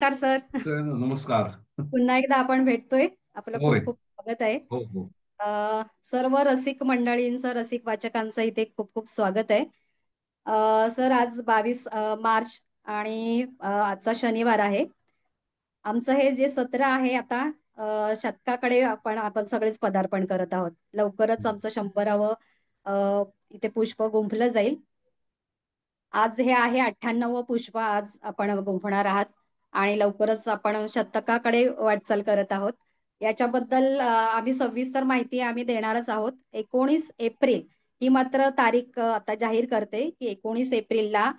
नमस्कार sir. Sir नमस्कार. पुन्हा एकदा आपण भेटतोय. आपलं होय. खूप खूप स्वागत आहे. हो हो. सर्व रसिक मंडळींचं, रसिक वाचकांचं इथे खूप खूप स्वागत आहे. सर, आज 22 मार्च आणि आजचा शनिवार आहे. आमचं हे जे सत्र आहे आता शतकाकडे आपण सगळेच पदार्पण करत आहोत. लवकरच आमचं 100व इथे पुष्प गुंफलं जाईल. आज हे आहे 98वं पुष्प आज आपण गुंफणार आहात आणि लवकरच आपण शतकाकडे वाटचाल करत आहोत. याच्याबद्दल आम्ही सविस्तर माहिती आम्ही देणारच आहोत. 19 एप्रिल ही मात्र तारीख आता जाहीर करते की 19 एप्रिलला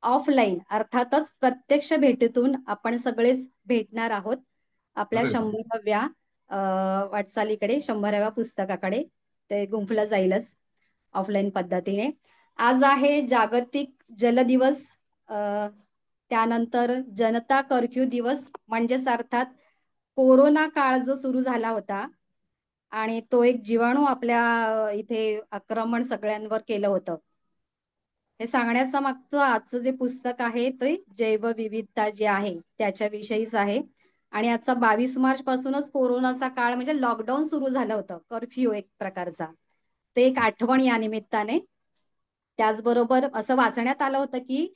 ऑफलाईन अर्थातच प्रत्यक्ष भेटीतून आपण सगळेच भेटणार आहोत आपल्या अरे वा. 100व्या वाटचालीकडे, 100व्या पुस्तकाकडे. ते गुंफलं जाईलच ऑफलाईन पद्धतीने. आज आहे जागतिक जल दिवस. अ, त्यानंतर जनता कर्फ्यू दिवस, म्हणजेच अर्थात कोरोना काळ जो सुरू झाला होता आणि तो एक जीवाणू आपल्या इथे आक्रमण सगळ्यांवर केलं होतं. हे सांगण्याचा मागचं आजचं जे पुस्तक आहे ते जैवविविधता जी आहे त्याच्याविषयीच आहे. आणि आजचा 22 मार्च पासूनच कोरोनाचा काळ म्हणजे लॉकडाऊन सुरू झालं होतं, कर्फ्यू एक प्रकारचा. ते एक आठवण या निमित्ताने. त्याचबरोबर असं वाचण्यात आलं होतं की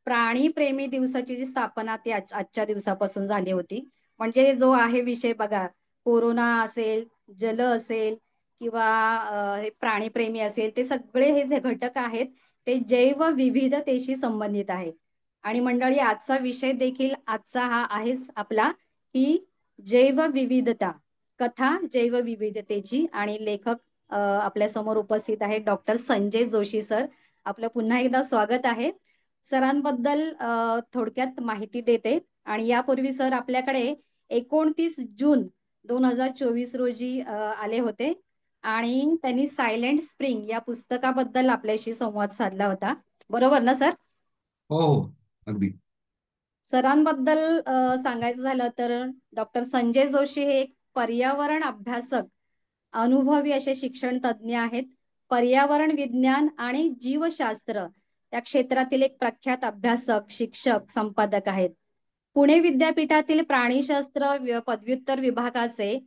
प्राणी प्रेमी दिवसाची जी स्थापना ती आजच्या दिवसापासून झाली होती. म्हणजे जो आहे विषय बघा, कोरोना असेल, जल असेल किंवा हे प्राणीप्रेमी असेल, ते सगळे हे जे घटक आहेत ते जैवविविधतेशी संबंधित आहे. आणि मंडळी, आजचा विषय देखील आजचा हा आहेच आपला, की जैवविविधता, कथा जैवविविधतेची. आणि लेखक आपल्या समोर उपस्थित आहेत डॉक्टर संजय जोशी सर. आपलं पुन्हा एकदा स्वागत आहे. सरांबद्दल थोडक्यात माहिती देते. आणि यापूर्वी सर आपल्याकडे 29 जून 2024 रोजी आले होते आणि त्यांनी सायलेंट स्प्रिंग या पुस्तकाबद्दल आपल्याशी संवाद साधला होता. बरोबर ना सर? हो हो. अगदी. सरांबद्दल सांगायचं झालं तर डॉक्टर संजय जोशी हे एक पर्यावरण अभ्यासक, अनुभवी असे शिक्षण तज्ज्ञ आहेत. पर्यावरण विज्ञान आणि जीवशास्त्र या क्षेत्रातील एक प्रख्यात अभ्यासक, शिक्षक, संपादक आहेत. पुणे विद्यापीठातील प्राणीशास्त्र पदव्युत्तर विभागाचे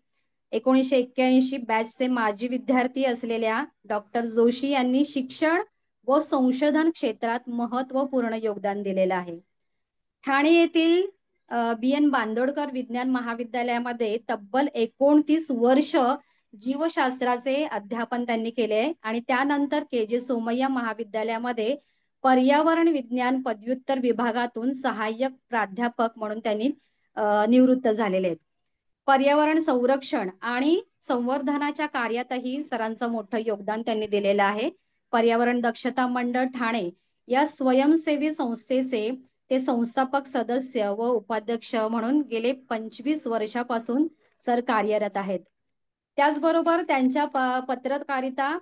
1981 बॅचचे माजी विद्यार्थी असलेल्या डॉक्टर जोशी यांनी शिक्षण व संशोधन क्षेत्रात महत्वपूर्ण योगदान दिलेलं आहे. ठाणे येथील बी एन बांदोडकर विज्ञान महाविद्यालयामध्ये तब्बल 29 वर्ष जीवशास्त्राचे अध्यापन त्यांनी केले आणि त्यानंतर के जे सोमय्या महाविद्यालयामध्ये पर्यावरण विज्ञान पदव्युत्तर विभागातून सहाय्यक प्राध्यापक म्हणून त्यांनी निवृत्त झालेले आहेत. पर्यावरण संरक्षण आणि संवर्धनाच्या कार्यातही सरांचं मोठं योगदान त्यांनी दिलेलं आहे. पर्यावरण दक्षता मंडळ ठाणे या स्वयंसेवी संस्थेचे ते संस्थापक सदस्य व उपाध्यक्ष म्हणून गेले 25 वर्षापासून सर कार्यरत आहेत. त्याचबरोबर त्यांच्या पत्रकारिता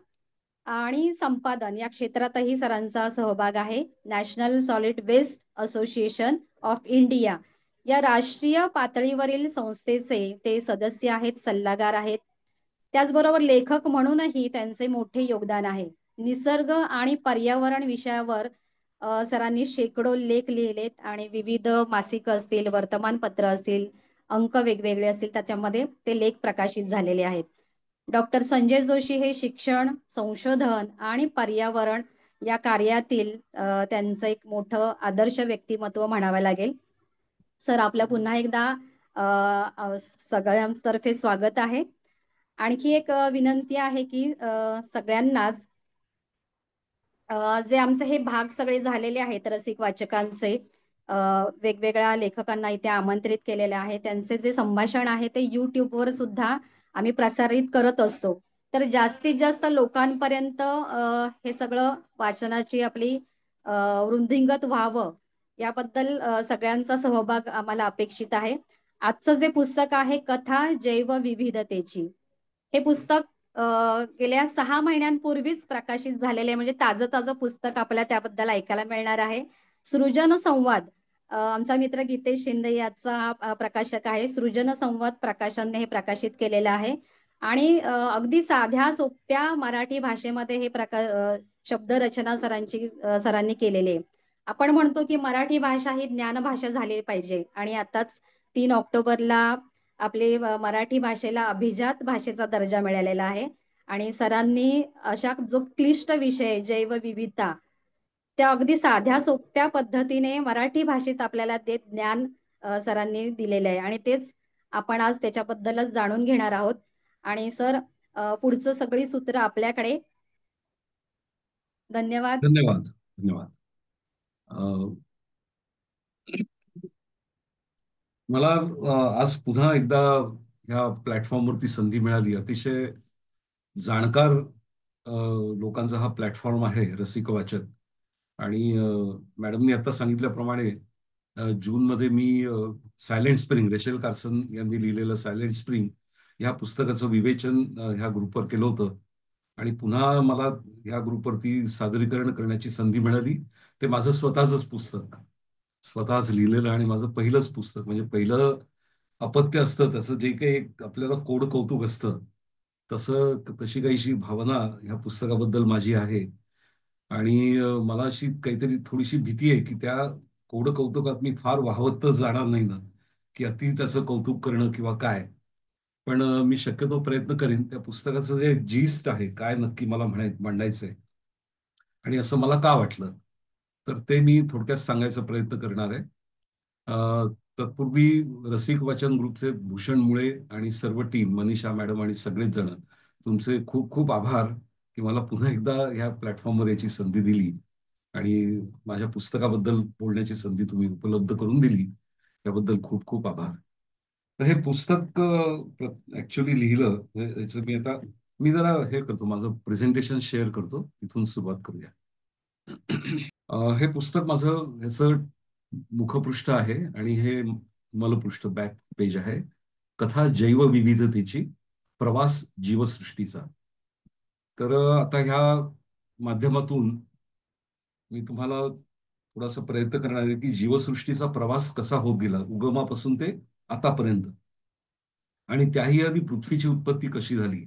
आणि संपादन या क्षेत्रातही सरांचा सहभाग आहे. National solid waste association of India या राष्ट्रीय पातळीवरील संस्थेचे ते सदस्य आहेत, सल्लागार आहेत. त्याचबरोबर लेखक म्हणूनही त्यांचे मोठे योगदान आहे. निसर्ग आणि पर्यावरण विषयावर सरांनी शेकडो लेख लिहिलेत आणि विविध मासिकं असतील, वर्तमानपत्र असतील, अंक वेगवेगळे असतील, त्याच्यामध्ये ते लेख प्रकाशित झालेले आहेत. डॉक्टर संजय जोशी हे शिक्षण, संशोधन आणि पर्यावरण या कार्यातील त्यांचं एक मोठं आदर्श व्यक्तिमत्व म्हणावं लागेल. सर, आपलं पुन्हा एकदा सगळ्यांतर्फे स्वागत आहे. आणखी एक विनंती आहे की सगळ्यांनाच जे आमचे हे भाग सगळे झालेले आहेत रसिक वाचकांचे, वेगवेगळ्या लेखकांना इथे आमंत्रित केलेले आहे, त्यांचे जे संभाषण आहे ते युट्यूबवर सुद्धा आम्ही प्रसारित करत असतो. तर जास्तीत जास्त लोकांपर्यंत हे सगळं वाचनाची आपली वृद्धिंगत व्हावं याबद्दल सगळ्यांचा सहभाग आम्हाला अपेक्षित आहे. आजचं जे पुस्तक आहे कथा जैवविविधतेची, हे पुस्तक गेल्या 6 महिन्यांपूर्वीच प्रकाशित झालेले आहे. म्हणजे ताजं ताजं पुस्तक आपल्याला त्याबद्दल ऐकायला मिळणार आहे. सृजन संवाद, आमचा मित्र गीतेश शिंदे याचा प्रकाशक आहे. सृजन संवाद प्रकाशनने हे प्रकाशित केलेलं आहे. आणि अगदी साध्या सोप्या मराठी भाषेमध्ये हे शब्दरचना सरांनी केलेली आहे. आपण म्हणतो की मराठी भाषा ही ज्ञानभाषा झाली पाहिजे आणि आताच 3 ऑक्टोबरला आपले मराठी भाषेला अभिजात भाषेचा दर्जा मिळालेला आहे. आणि सरांनी अशा जो क्लिष्ट विषय जैवविविधता त्या अगदी साध्या सोप्या पद्धतीने मराठी भाषेत आपल्याला ते ज्ञान सरांनी दिलेले आहे आणि तेच आपण आज त्याच्याबद्दलच जाणून घेणार आहोत. आणि सर, पुढचं सगळी सूत्र आपल्याकडे. धन्यवाद. धन्यवाद. धन्यवाद. अ, मला आज पुन्हा एकदा ह्या प्लॅटफॉर्मवरती संधी मिळाली. अतिशय जाणकार अ, लोकांचा हा प्लॅटफॉर्म आहे, रसिक वाचक. आणि मॅडमनी आता सांगितल्याप्रमाणे जूनमध्ये मी सायलेंट स्प्रिंग, रेचेल कार्सन यांनी लिहिलेलं सायलेंट स्प्रिंग ह्या पुस्तकाचं विवेचन ह्या ग्रुपवर केलं होतं. आणि पुन्हा मला ह्या ग्रुपवरती सादरीकरण करण्याची संधी मिळाली. ते माझं स्वतःचंच पुस्तक, स्वतःच लिहिलेलं आणि माझं पहिलंच पुस्तक. म्हणजे पहिलं अपत्य असतं त्याचं जे काही एक आपल्याला कोड कौतुक असतं, तशी काहीशी भावना ह्या पुस्तकाबद्दल माझी आहे. आणि मला अशी काहीतरी थोडीशी भीती आहे की त्या कोड कौतुकात मी फार वाहवत तर जाणार नाही ना, की अति त्याचं कौतुक करणं किंवा काय. पण मी शक्यतो प्रयत्न करीन त्या पुस्तकाचं जे जीस्ट आहे, काय नक्की मला मांडायचंय आणि असं मला का वाटलं, तर ते मी थोडक्यात सांगायचा प्रयत्न करणार आहे. तत्पूर्वी रसिक वाचन ग्रुपचे भूषण मुळे आणि सर्व टीम, मनीषा मॅडम आणि सगळेच जण, तुमचे खूप खूप आभार की मला पुन्हा एकदा ह्या प्लॅटफॉर्मवर याची संधी दिली आणि माझ्या पुस्तकाबद्दल बोलण्याची संधी तुम्ही उपलब्ध करून दिली. त्याबद्दल खूप खूप आभार. तर हे पुस्तक ऍक्च्युली लिहिलं याचं मी जरा हे करतो, माझं प्रेझेंटेशन शेअर करतो, तिथून सुरुवात करूया. हे पुस्तक माझं ह्याचं मुखपृष्ठ आहे आणि हे मलपृष्ठ, बॅक पेज आहे. कथा जैवविविधतेची, प्रवास जीवसृष्टीचा. तर आता ह्या माध्यमातून मी तुम्हाला थोडासा प्रयत्न करणार आहे की जीवसृष्टीचा प्रवास कसा होत गेला उगमापासून ते आतापर्यंत, आणि त्याही आधी पृथ्वीची उत्पत्ती कशी झाली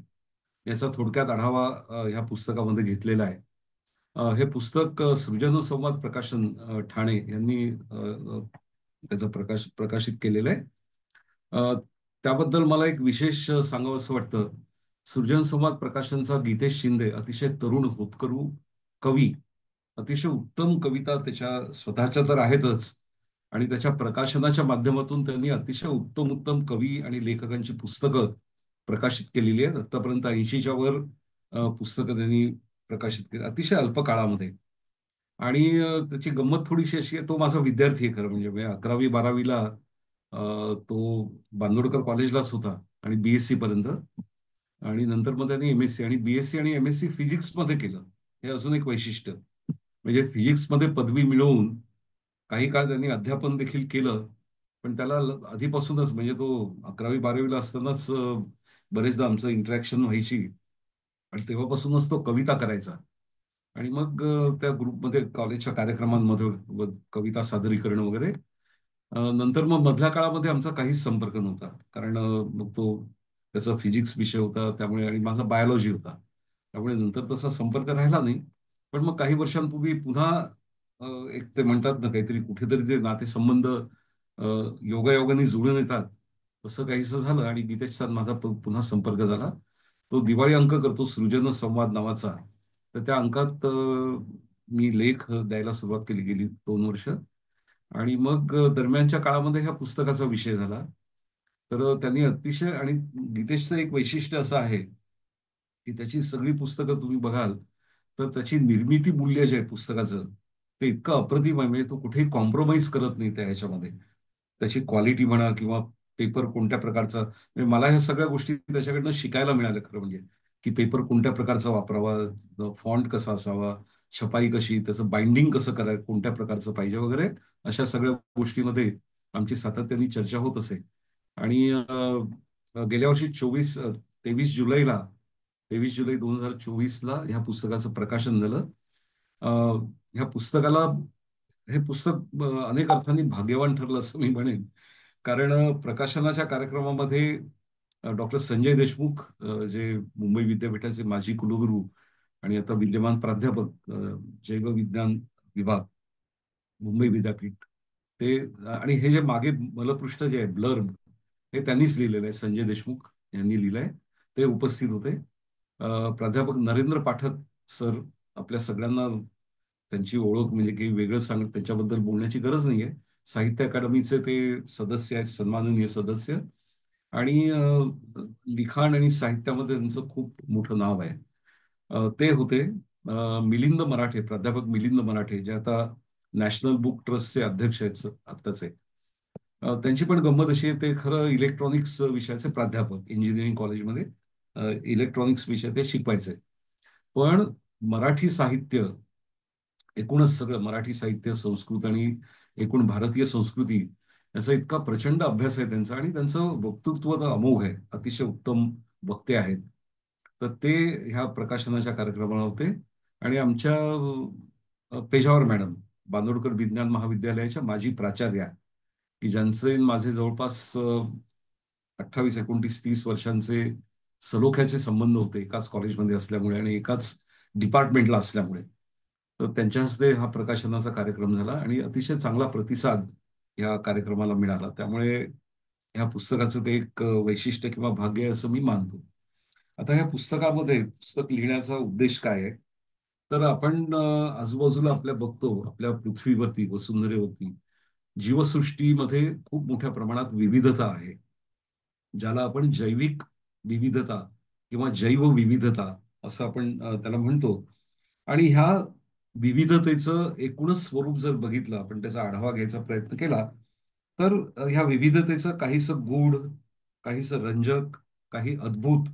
याचा थोडक्यात आढावा ह्या पुस्तकामध्ये घेतलेला आहे. हे पुस्तक सृजन संवाद प्रकाशन ठाणे यांनी त्याचं प्रकाशित केलेलं आहे. अ, त्याबद्दल मला एक विशेष सांगावंसं वाटतं. सृजन संवाद प्रकाशनचा गीतेश शिंदे, अतिशय तरुण होतकरू कवी, अतिशय उत्तम कविता त्याच्या स्वतःच्या तर आहेतच, आणि त्याच्या प्रकाशनाच्या माध्यमातून त्यांनी अतिशय उत्तम उत्तम कवी आणि लेखकांची पुस्तकं प्रकाशित केलेली आहेत. आतापर्यंत 80च्या वर पुस्तकं त्यांनी प्रकाशित केली अतिशय अल्प काळामध्ये. आणि त्याची गंमत थोडीशी अशी आहे, तो माझा विद्यार्थी आहे खरं म्हणजे 11वी-12वीला तो बांदोडकर कॉलेजलाच होता आणि बीएससी पर्यंत. आणि नंतर मग त्यांनी एमएससी आणि बीएससी आणि एमएससी फिजिक्समध्ये केलं. हे अजून एक वैशिष्ट्य. म्हणजे फिजिक्समध्ये पदवी मिळवून काही काळ त्यांनी अध्यापन देखील केलं. पण त्याला आधीपासूनच, म्हणजे तो 11वी-12वीला असतानाच बरेचदा आमचं इंटरॅक्शन व्हायची आणि तेव्हापासूनच तो कविता करायचा. आणि मग त्या ग्रुपमध्ये कॉलेजच्या कार्यक्रमांमध्ये कविता सादरीकरण वगैरे. नंतर मग मधल्या काळामध्ये आमचा काहीच संपर्क नव्हता, कारण मग तो त्याचा फिजिक्स विषय होता त्यामुळे आणि माझा बायोलॉजी होता, त्यामुळे नंतर तसा संपर्क राहिला नाही. पण मग काही वर्षांपूर्वी पुन्हा एक ते म्हणतात ना, काहीतरी कुठेतरी ते नातेसंबंध योगायोगाने जुळून येतात, तसं काहीसं झालं आणि गीतेशचा माझा पुन्हा संपर्क झाला. तो दिवाळी अंक करतो सृजन संवाद नावाचा. तर त्या अंकात मी लेख द्यायला सुरुवात केली गेली 2 वर्ष. आणि मग दरम्यानच्या काळामध्ये ह्या पुस्तकाचा विषय झाला. तर त्यांनी अतिशय, आणि गीतेशचं एक वैशिष्ट्य असं आहे की त्याची सगळी पुस्तकं तुम्ही बघाल तर त्याची निर्मिती मूल्य जे आहे पुस्तकाचं, ते इतकं अप्रतिम आहे. म्हणजे तो कुठेही कॉम्प्रोमाइज करत नाही त्या ह्याच्यामध्ये. त्याची क्वालिटी म्हणा किंवा पेपर कोणत्या प्रकारचा, म्हणजे मला ह्या सगळ्या गोष्टी त्याच्याकडनं शिकायला मिळाल्या खरं म्हणजे, की पेपर कोणत्या प्रकारचा वापरावा, फॉन्ट कसा असावा, छपाई कशी, त्याचं बाइंडिंग कसं करायचं, कोणत्या प्रकारचं पाहिजे वगैरे, अशा सगळ्या गोष्टीमध्ये आमची सातत्याने चर्चा होत असे. आणि गेल्या वर्षी 23 जुलैला, 23 जुलै 2024ला ह्या पुस्तकाचं प्रकाशन झालं. अ, ह्या पुस्तकाला हे पुस्तक अनेक अर्थांनी भाग्यवान ठरलं असं मी म्हणेन. कारण प्रकाशनाच्या कार्यक्रमामध्ये डॉक्टर संजय देशमुख, जे मुंबई विद्यापीठाचे माजी कुलगुरू आणि आता विद्यमान प्राध्यापक, जैवविज्ञान विभाग, मुंबई विद्यापीठ. ते आणि हे जे मागे मलपृष्ठ जे आहे ब्लर्ब, हे त्यांनीच लिहिलेलं आहे, संजय देशमुख यांनी लिहिलंय. ते उपस्थित होते. प्राध्यापक नरेंद्र पाठक सर, आपल्या सगळ्यांना त्यांची ओळख म्हणजे काही वेगळं त्यांच्याबद्दल बोलण्याची गरज नाहीये. साहित्य अकादमीचे ते सदस्य आहेत, सन्माननीय सदस्य. आणि लिखाण आणि साहित्यामध्ये त्यांचं खूप मोठं नाव आहे. ते होते. मिलिंद मराठे, प्राध्यापक मिलिंद मराठे, जे आता नॅशनल बुक ट्रस्टचे अध्यक्ष आहेत आत्ताचे. त्यांची पण गंमत अशी आहे, ते खरं इलेक्ट्रॉनिक्स विषयाचे प्राध्यापक इंजिनिअरिंग कॉलेजमध्ये इलेक्ट्रॉनिक्स विषय ते शिकवायचे. पण मराठी साहित्य, एकूणच सगळं मराठी साहित्य, संस्कृत आणि एकूण भारतीय संस्कृती, याचा इतका प्रचंड अभ्यास आहे त्यांचा, आणि त्यांचं वक्तृत्व तर अमोघ आहे, अतिशय उत्तम वक्ते आहेत. तर ते ह्या प्रकाशनाच्या कार्यक्रमाला होते. आणि आमच्या पेजावर मॅडम, बांदोडकर विज्ञान महाविद्यालयाच्या माजी प्राचार्या, की ज्यांचे माझे जवळपास 28, 29, 30 वर्षांचे सलोख्याचे संबंध होते, एकाच कॉलेजमध्ये असल्यामुळे आणि एकाच डिपार्टमेंटला असल्यामुळे. तर त्यांच्या हस्ते हा प्रकाशनाचा कार्यक्रम झाला आणि अतिशय चांगला प्रतिसाद या कार्यक्रमाला मिळाला. त्यामुळे ह्या पुस्तकाचं ते एक वैशिष्ट्य किंवा भाग्य आहे असं मी मानतो. आता ह्या पुस्तकामध्ये, पुस्तक लिहिण्याचा उद्देश काय आहे, तर आपण आजूबाजूला आपल्या बघतो, आपल्या पृथ्वीवरती, वसुंधरेवरती जीवसृष्टीमध्ये खूप मोठ्या प्रमाणात विविधता आहे, ज्याला आपण जैविक विविधता किंवा जैवविविधता असं आपण त्याला म्हणतो. आणि ह्या विविधतेचं एकूणच स्वरूप जर बघितलं, आपण त्याचा आढावा घ्यायचा प्रयत्न केला, तर ह्या विविधतेचं काहीसं गूढ, काहीसं रंजक, काही अद्भुत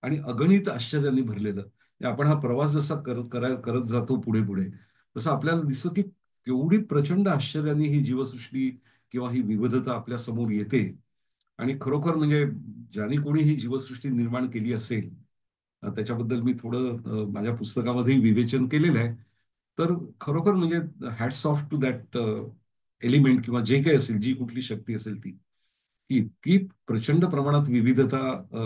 आणि अगणित आश्चर्याने भरलेलं. म्हणजे आपण हा प्रवास जसा करत जातो पुढे पुढे, तसं आपल्याला दिसतं की केवढी प्रचंड आश्चर्याने ही जीवसृष्टी किंवा ही विविधता आपल्या समोर येते. आणि खरोखर म्हणजे ज्याने कोणी ही जीवसृष्टी निर्माण केली असेल, त्याच्याबद्दल मी थोडं माझ्या पुस्तकामध्ये विवेचन केलेलं आहे. तर खरोखर म्हणजे hats off to that element, किंवा जे काही असेल, जी कुठली शक्ती असेल ती, की इतकी प्रचंड प्रमाणात विविधता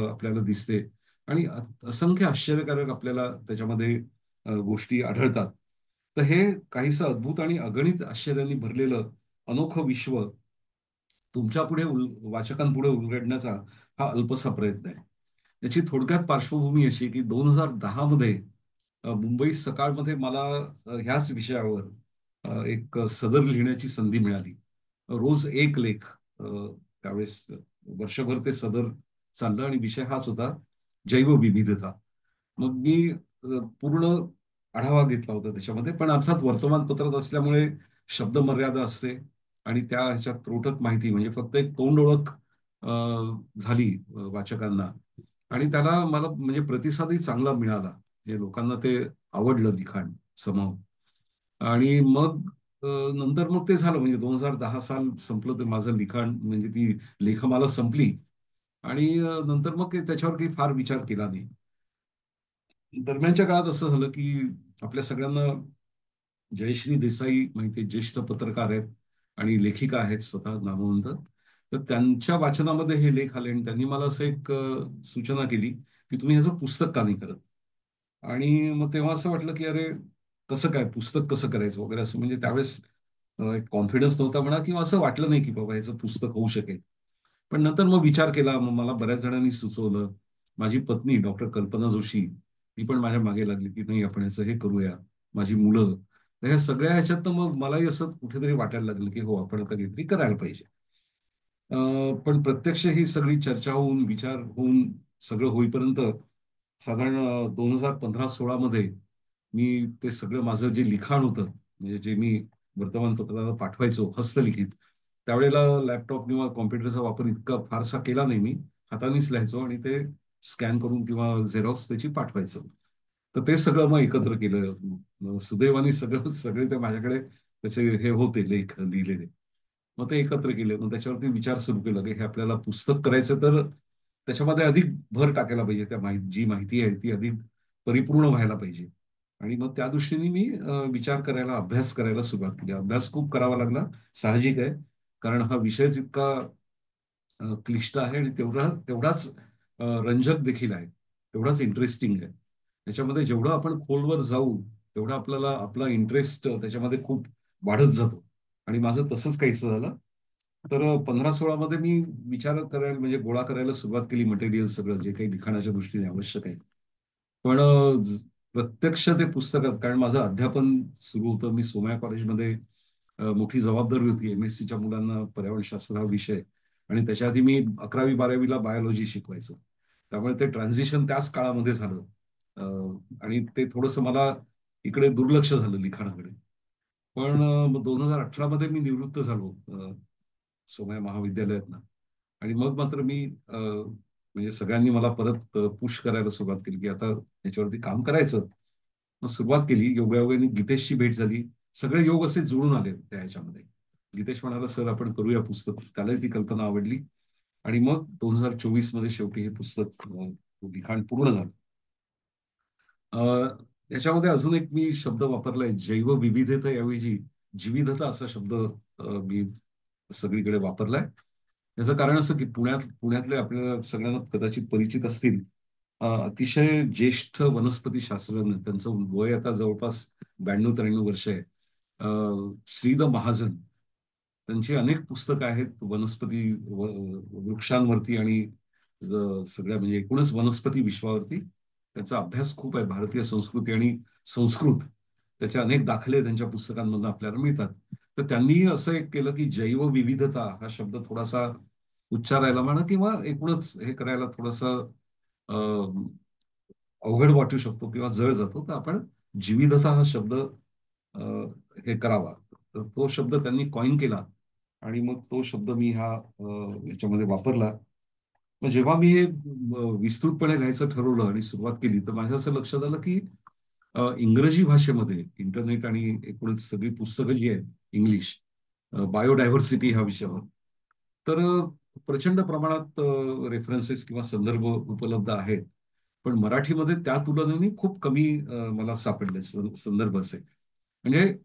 आपल्याला दिसते. आणि असंख्य आश्चर्यकारक आपल्याला त्याच्यामध्ये गोष्टी आढळतात. तर हे काहीसं अद्भुत आणि अगणित आश्चर्याने भरलेलं अनोखं विश्व तुमच्या पुढे वाचकांपुढे उलगडण्याचा हा अल्पसा प्रयत्न आहे. याची थोडक्यात पार्श्वभूमी अशी की 2010 मध्ये मुंबई सकाळमध्ये मला ह्याच विषयावर एक सदर लिहिण्याची संधी मिळाली. रोज एक लेख. त्यावेळेस वर्षभर ते सदर चाललं आणि विषय हाच होता, जैवविविधता. मग मी पूर्ण आढावा घेतला होता त्याच्यामध्ये, पण अर्थात वर्तमानपत्रात असल्यामुळे शब्दमर्यादा असते आणि त्या ह्याच्यात त्रोटक माहिती, म्हणजे फक्त एक तोंड ओळख झाली वाचकांना. आणि त्याला मला म्हणजे प्रतिसादही चांगला मिळाला, म्हणजे लोकांना ते आवडलं लिखाण समव. आणि मग नंतर मग ते झालं, म्हणजे 2010 साल संपलं, ते माझं लिखाण म्हणजे ती लेखमाला संपली. आणि नंतर मग त्याच्यावर काही फार विचार केला नाही. दरम्यानच्या काळात असं झालं की आपल्या सगळ्यांना जयश्री देसाई माहिती, ज्येष्ठ पत्रकार आहेत आणि लेखिका आहेत स्वतः नामवंत. तर त्यांच्या वाचनामध्ये हे लेख आले आणि त्यांनी मला असं एक सूचना केली की तुम्ही ह्याचं पुस्तक का नाही करत. आणि मग तेव्हा असं वाटलं की अरे, कसं काय पुस्तक कसं करायचं वगैरे असं, म्हणजे त्यावेळेस एक कॉन्फिडन्स नव्हता म्हणा, किंवा असं वाटलं नाही की बाबा ह्याचं पुस्तक होऊ शकेल. पण नंतर मग विचार केला, मग मला बऱ्याच जणांनी सुचवलं. माझी पत्नी डॉक्टर कल्पना जोशी, ती पण माझ्या मागे लागली की नाही आपण ह्याचं हे करूया. माझी मुलं. तर ह्या सगळ्या ह्याच्यात मग मलाही असं कुठेतरी वाटायला लागलं की हो, आपण आता काहीतरी करायला पाहिजे. पण प्रत्यक्ष ही सगळी चर्चा होऊन, विचार होऊन, सगळं होईपर्यंत साधारण 2015-16 मध्ये मी ते सगळं माझं जे लिखाण होतं, म्हणजे जे मी वर्तमानपत्राला पाठवायचो हस्तलिखित, त्यावेळेला लॅपटॉप किंवा कॉम्प्युटरचा वापर इतका फारसा केला नाही मी. हातानेच लिहायचो आणि ते स्कॅन करून किंवा झेरॉक्स त्याची पाठवायचो. तर ते सगळं मग एकत्र केलं. सुदैवाने सगळं सगळे ते माझ्याकडे त्याचे हे होते लेख लिहिलेले. मग ते एकत्र केले. मग त्याच्यावरती विचार सुरू केला की हे आपल्याला पुस्तक करायचं, तर त्याच्यामध्ये अधिक भर टाकायला पाहिजे. त्या जी माहिती आहे ती अधिक परिपूर्ण व्हायला पाहिजे. आणि मग त्या दृष्टीने मी विचार करायला, अभ्यास करायला सुरुवात केली. अभ्यास खूप करावा लागला, साहजिक आहे. कारण हा विषयच इतका क्लिष्ट आहे आणि तेवढाच रंजक देखील आहे, तेवढाच इंटरेस्टिंग आहे. त्याच्यामध्ये जेवढं आपण खोलवर जाऊ, तेवढा आपल्याला आपला इंटरेस्ट त्याच्यामध्ये खूप वाढत जातो. आणि माझं तसंच काहीसं झालं. तर 15-16 मध्ये मी विचार करायला म्हणजे गोळा करायला सुरुवात केली मटेरियल सगळं जे काही लिखाणाच्या दृष्टीने आवश्यक आहे. पण प्रत्यक्ष ते पुस्तकात कारण माझं अध्यापन सुरू होतं. मी सोमया कॉलेजमध्ये मोठी जबाबदारी होती MSCच्या मुलांना पर्यावरणशास्त्र हा विषय आणि त्याच्या आधी मी 11वी-12वीला बायोलॉजी शिकवायचो. त्यामुळे ते ट्रान्झिशन त्याच काळामध्ये झालं. आणि ते थोडंसं मला इकडे दुर्लक्ष झालं लिखाणाकडे. पण 2018 मध्ये मी निवृत्त झालो सोमया महाविद्यालयातनं. आणि मग मात्र मी म्हणजे सगळ्यांनी मला परत पुश करायला सुरुवात केली की आता याच्यावरती काम करायचं. मग सुरुवात केली. योगायोगाने गीतेशची भेट झाली. सगळे योग असे जुळून आले त्या ह्याच्यामध्ये. गीतेश म्हणाला, "सर आपण करूया पुस्तक." त्यालाही ती कल्पना आवडली. आणि मग 2024 मध्ये शेवटी हे पुस्तक लिखाण पूर्ण झालं. अ, याच्यामध्ये अजून एक मी शब्द वापरलाय, जैवविविधतेऐवजी जिविधता असा शब्द मी सगळीकडे वापरलाय. याचं कारण असं की पुण्यातले आपल्याला सगळ्यांना कदाचित परिचित असतील अतिशय ज्येष्ठ वनस्पती शास्त्रज्ञ, त्यांचं वय आता जवळपास 92-93 वर्ष आहे. श्री द महाजन, त्यांची अनेक पुस्तकं आहेत वनस्पती वृक्षांवरती आणि सगळ्या म्हणजे एकूणच वनस्पती विश्वावरती. त्याचा अभ्यास खूप आहे. भारतीय संस्कृती आणि संस्कृत त्याचे अनेक दाखले त्यांच्या पुस्तकांमधून आपल्याला मिळतात. तर त्यांनी असं एक केलं की जैवविविधता हा शब्द थोडासा उच्चारायला म्हणा किंवा एकूणच हे करायला थोडासा अवघड वाटू शकतो किंवा जड जातो. तर आपण जिविधता हा शब्द अ, हे करावा. तर तो शब्द त्यांनी कॉइन केला आणि मग तो शब्द मी याच्यामध्ये वापरला. मग जेव्हा मी हे विस्तृतपणे लिहायचं ठरवलं आणि सुरुवात केली तर माझ्या असं लक्षात आलं की इंग्रजी भाषेमध्ये इंटरनेट आणि एकूणच सगळी पुस्तकं जी आहेत इंग्लिश बायोडायव्हर्सिटी ह्या विषयावर तर प्रचंड प्रमाणात रेफरन्सेस किंवा संदर्भ उपलब्ध आहेत. पण मराठीमध्ये त्या तुलनेने खूप कमी मला सापडले संदर्भ असे. म्हणजे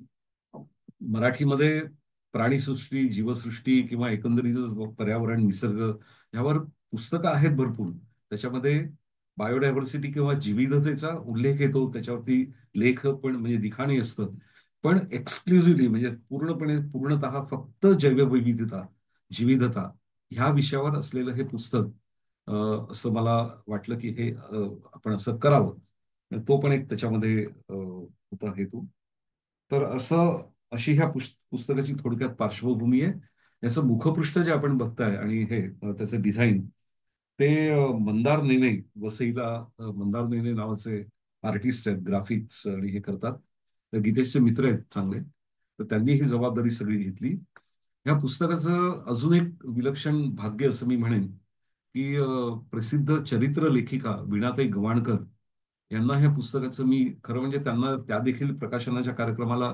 मराठीमध्ये प्राणीसृष्टी, जीवसृष्टी किंवा एकंदरीतच पर्यावरण, निसर्ग यावर पुस्तकं आहेत भरपूर. त्याच्यामध्ये बायोडायव्हर्सिटी किंवा विविधतेचा उल्लेख येतो. त्याच्यावरती लेख पण म्हणजे लिखाणही असतं. पण एक्सक्लुझिव्हली म्हणजे पूर्णतः फक्त जैवविविधता, विविधता ह्या विषयावर असलेलं हे पुस्तक अ, असं मला वाटलं की हे आपण असं करावं. तो पण एक त्याच्यामध्ये होता हेतू. तर अशी ह्या पुस्तकाची थोडक्यात पार्श्वभूमी आहे. याचं मुखपृष्ठ जे आपण बघताय आणि त्याचं डिझाईन ते मंदार नेने वसईला मंदार नेने नावाचे आर्टिस्ट आहेत, ग्राफिक्स आणि हे करतात. तर गीतेशचे मित्र आहेत चांगले. तर त्यांनी ही जबाबदारी सगळी घेतली. ह्या पुस्तकाचं अजून एक विलक्षण भाग्य असं मी म्हणेन की प्रसिद्ध चरित्र लेखिका वीणाताई गवाणकर यांना ह्या पुस्तकाचं मी खरं म्हणजे त्यांना त्या देखील प्रकाशनाच्या कार्यक्रमाला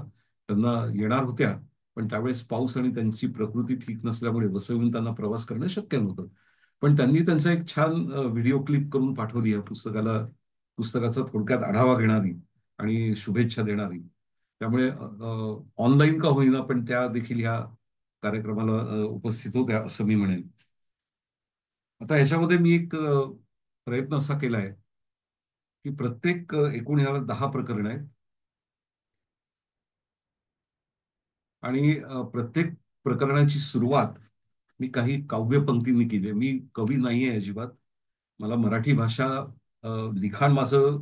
त्यांना येणार होत्या. पण त्यावेळेस पाऊस आणि त्यांची प्रकृती ठीक नसल्यामुळे वसईहून त्यांना प्रवास करणं शक्य नव्हतं. पण त्यांनी त्यांचा एक छान व्हिडिओ क्लिप करून पाठवली या पुस्तकाचा थोडक्यात आढावा घेणारी आणि शुभेच्छा देणारी. त्यामुळे ऑनलाईन का होईना पण त्या देखील ह्या कार्यक्रमाला उपस्थित होत्या असं मी म्हणेन. आता ह्याच्यामध्ये मी एक प्रयत्न असा केलाय की प्रत्येक एकूण ह्याला 10 प्रकरण आहेत आणि प्रत्येक प्रकरणाची सुरुवात मी काही काव्यपंक्तींनी केली आहे. मी कवी नाहीये अजिबात. मला मराठी भाषा अ, लिखाण माझं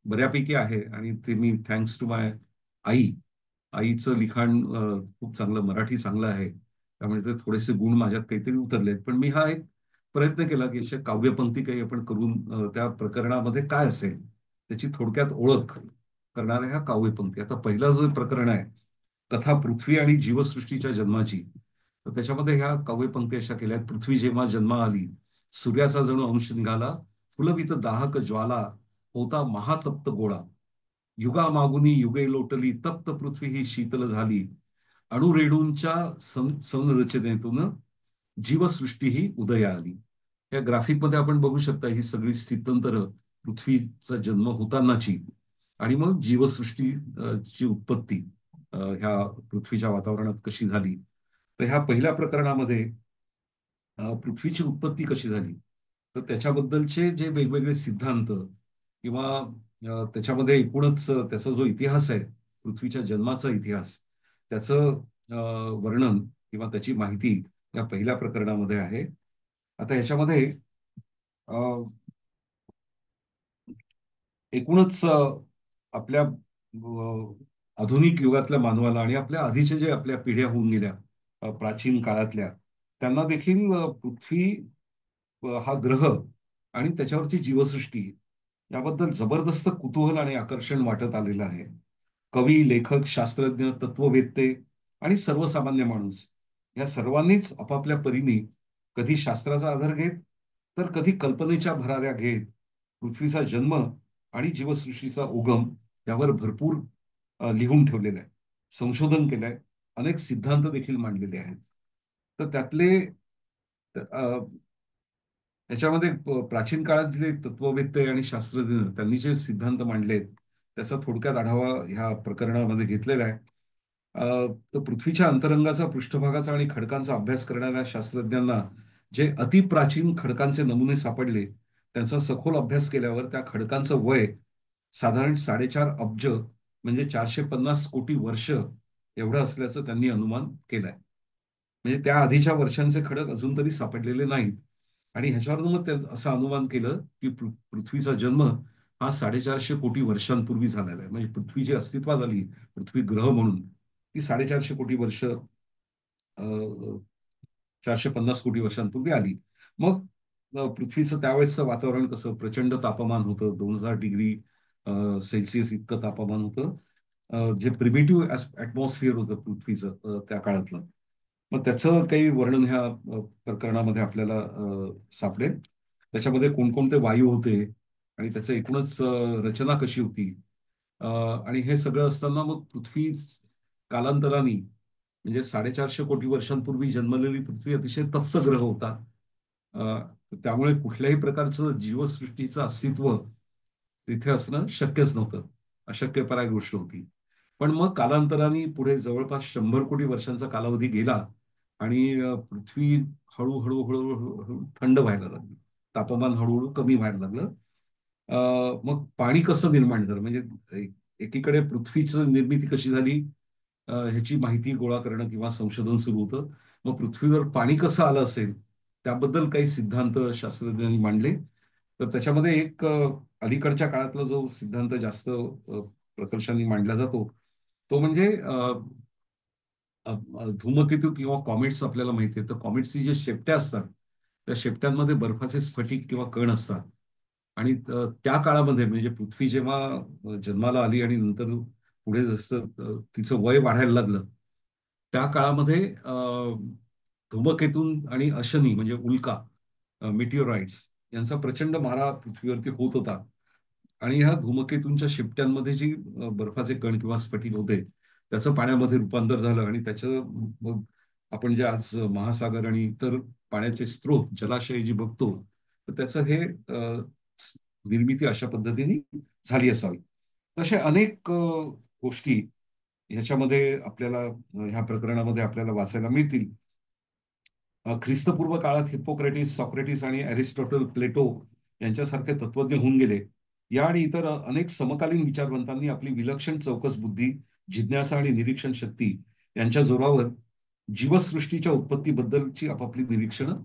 बऱ्यापैकी आहे आणि ते मी थँक्स टू माय आई. आईचं लिखाण खूप चांगलं, मराठी चांगलं आहे. त्यामुळे ते थोडेसे गुण माझ्यात काहीतरी उतरले आहेत. पण मी हा एक प्रयत्न केला की अशा काव्यपंक्ती काही आपण करून त्या प्रकरणामध्ये काय असेल त्याची थोडक्यात ओळख करणाऱ्या ह्या काव्यपंक्ती. आता पहिलं जो प्रकरण आहे, कथा पृथ्वी आणि जीवसृष्टीच्या जन्माची. तर त्याच्यामध्ये ह्या काव्यपंक्ती अशा केल्या आहेत. पृथ्वी जेव्हा जन्मा आली, सूर्याचा जणू अंश निघाला, फुलवित दाहक ज्वाला, होता महातप्त गोळा. युगामागुनी युगे लोटली, तप्त पृथ्वी ही शीतल झाली. अणुरेणूंच्या संरचनेतून जीवसृष्टी ही उदया आली. या ग्राफिकमध्ये आपण बघू शकता ही सगळी स्थित्यंतर पृथ्वीचा जन्म होतानाची आणि मग जीवसृष्टी ची उत्पत्ती ह्या पृथ्वीच्या वातावरणात कशी झाली. तर ह्या पहिल्या प्रकरणामध्ये पृथ्वीची उत्पत्ती कशी झाली तर त्याच्याबद्दलचे जे वेगवेगळे सिद्धांत किंवा त्याच्यामध्ये एकूणच त्याचा जो इतिहास आहे पृथ्वीच्या जन्माचा इतिहास त्याचं वर्णन किंवा त्याची माहिती या पहिल्या प्रकरणामध्ये आहे. आता ह्याच्यामध्ये अ, एकूणच आपल्या आधुनिक युगातल्या मानवाला आणि आपल्या आधीच्या जे आपल्या पिढ्या होऊन गेल्या प्राचीन काळातल्या, त्यांना देखील पृथ्वी हा ग्रह आणि त्याच्यावरची जीवसृष्टी याबद्दल जबरदस्त कुतूहल आणि आकर्षण वाटत आलेलं आहे. कवी, लेखक, शास्त्रज्ञ, तत्ववेत्ते आणि सर्वसामान्य माणूस या सर्वांनीच आपापल्या परीने कधी शास्त्राचा आधार घेत, तर कधी कल्पनेच्या भराऱ्या घेत पृथ्वीचा जन्म आणि जीवसृष्टीचा उगम यावर भरपूर लिहून ठेवलेलं आहे, संशोधन केलंय, अनेक सिद्धांत देखील मांडलेले आहेत. तर त्यातले याच्यामध्ये प्राचीन काळात जे तत्ववेत्ते आणि शास्त्रज्ञ त्यांनी जे सिद्धांत मांडलेत त्याचा थोडक्यात आढावा ह्या प्रकरणामध्ये घेतलेला आहे. तर पृथ्वीच्या अंतरंगाचा, पृष्ठभागाचा आणि खडकांचा अभ्यास करणाऱ्या शास्त्रज्ञांना जे अतिप्राचीन खडकांचे नमुने सापडले, त्यांचा सखोल अभ्यास केल्यावर त्या खडकांचं वय साधारण 4.5 अब्ज म्हणजे 450 कोटी वर्ष एवढं असल्याचं त्यांनी अनुमान केलंय. म्हणजे त्या आधीच्या वर्षांचे खडक अजून तरी सापडलेले नाहीत. आणि ह्याच्यावरून मग असं अनुमान केलं की पृथ्वीचा जन्म हा 450 कोटी वर्षांपूर्वी झालेला आहे. म्हणजे पृथ्वी जी अस्तित्वात आली, पृथ्वी ग्रह म्हणून, ती 450 कोटी वर्ष 450 कोटी वर्षांपूर्वी आली. मग पृथ्वीचं त्यावेळेसचं वातावरण कसं, प्रचंड तापमान होतं, 2000 डिग्री सेल्सिअस इतकं तापमान होतं. जे प्रिमिटिव्ह ऍटमॉस्फिअर होतं पृथ्वीचं त्या काळातलं. मग त्याचं काही वर्णन ह्या प्रकरणामध्ये आपल्याला सापडेल. त्याच्यामध्ये कोणकोणते वायू होते आणि त्याचं एकूणच रचना कशी होती. आणि हे सगळं असताना मग पृथ्वी कालांतराने म्हणजे 450 कोटी वर्षांपूर्वी जन्मलेली पृथ्वी अतिशय तप्त ग्रह होता. त्यामुळे कुठल्याही प्रकारचं जीवसृष्टीचं अस्तित्व तिथे असणं शक्यच नव्हतं. अशक्यपराय गोष्ट होती. पण मग कालांतराने पुढे जवळपास 100 कोटी वर्षांचा कालावधी गेला आणि पृथ्वी हळूहळू हळूहळू हळू थंड व्हायला लागली. तापमान हळूहळू कमी व्हायला लागलं. मग पाणी कसं निर्माण झालं, म्हणजे एकीकडे पृथ्वीची निर्मिती कशी झाली ह्याची माहिती गोळा करणं किंवा संशोधन सुरू होतं. मग पृथ्वीवर पाणी कसं आलं असेल त्याबद्दल काही सिद्धांत शास्त्रज्ञांनी मांडले. तर त्याच्यामध्ये एक अलीकडच्या काळातला जो सिद्धांत जास्त प्रकर्षाने मांडला जातो तो म्हणजे धूमकेतू किंवा कॉमेट्स आपल्याला माहिती आहे. तर कॉमेट्सची जे शेपट्या असतात त्या शेपट्यांमध्ये बर्फाचे स्फटिक किंवा कण असतात. आणि त्या काळामध्ये म्हणजे पृथ्वी जेव्हा जन्माला आली आणि नंतर पुढे जसं तिचं वय वाढायला लागलं त्या काळामध्ये धूमकेतून आणि अशनी म्हणजे उल्का, मिटिओराइट्स यांचा प्रचंड मारा पृथ्वीवरती होत होता. आणि ह्या धूमकेतूंच्या शिपट्यांमध्ये जी बर्फाचे कण किंवा स्फटिक होते त्याचं पाण्यामध्ये रूपांतर झालं आणि त्याचं मग आपण जे आज महासागर आणि इतर पाण्याचे स्रोत जलाशय जी बघतो तर त्याचं हे निर्मिती अशा पद्धतीने झाली असावी. तसे अनेक गोष्टी ह्याच्यामध्ये आपल्याला ह्या प्रकरणामध्ये आपल्याला वाचायला मिळतील. ख्रिस्तपूर्व काळात हिप्पोक्रेटिस, सॉक्रेटिस आणि अरिस्टॉटल, प्लेटो यांच्यासारखे तत्वज्ञ होऊन गेले. या आणि इतर अनेक समकालीन विचारवंतांनी आपली विलक्षण चौकस बुद्धी, जिज्ञासा आणि निरीक्षण शक्ती यांच्या जोरावर जीवसृष्टीच्या उत्पत्तीबद्दलची आपापली निरीक्षणं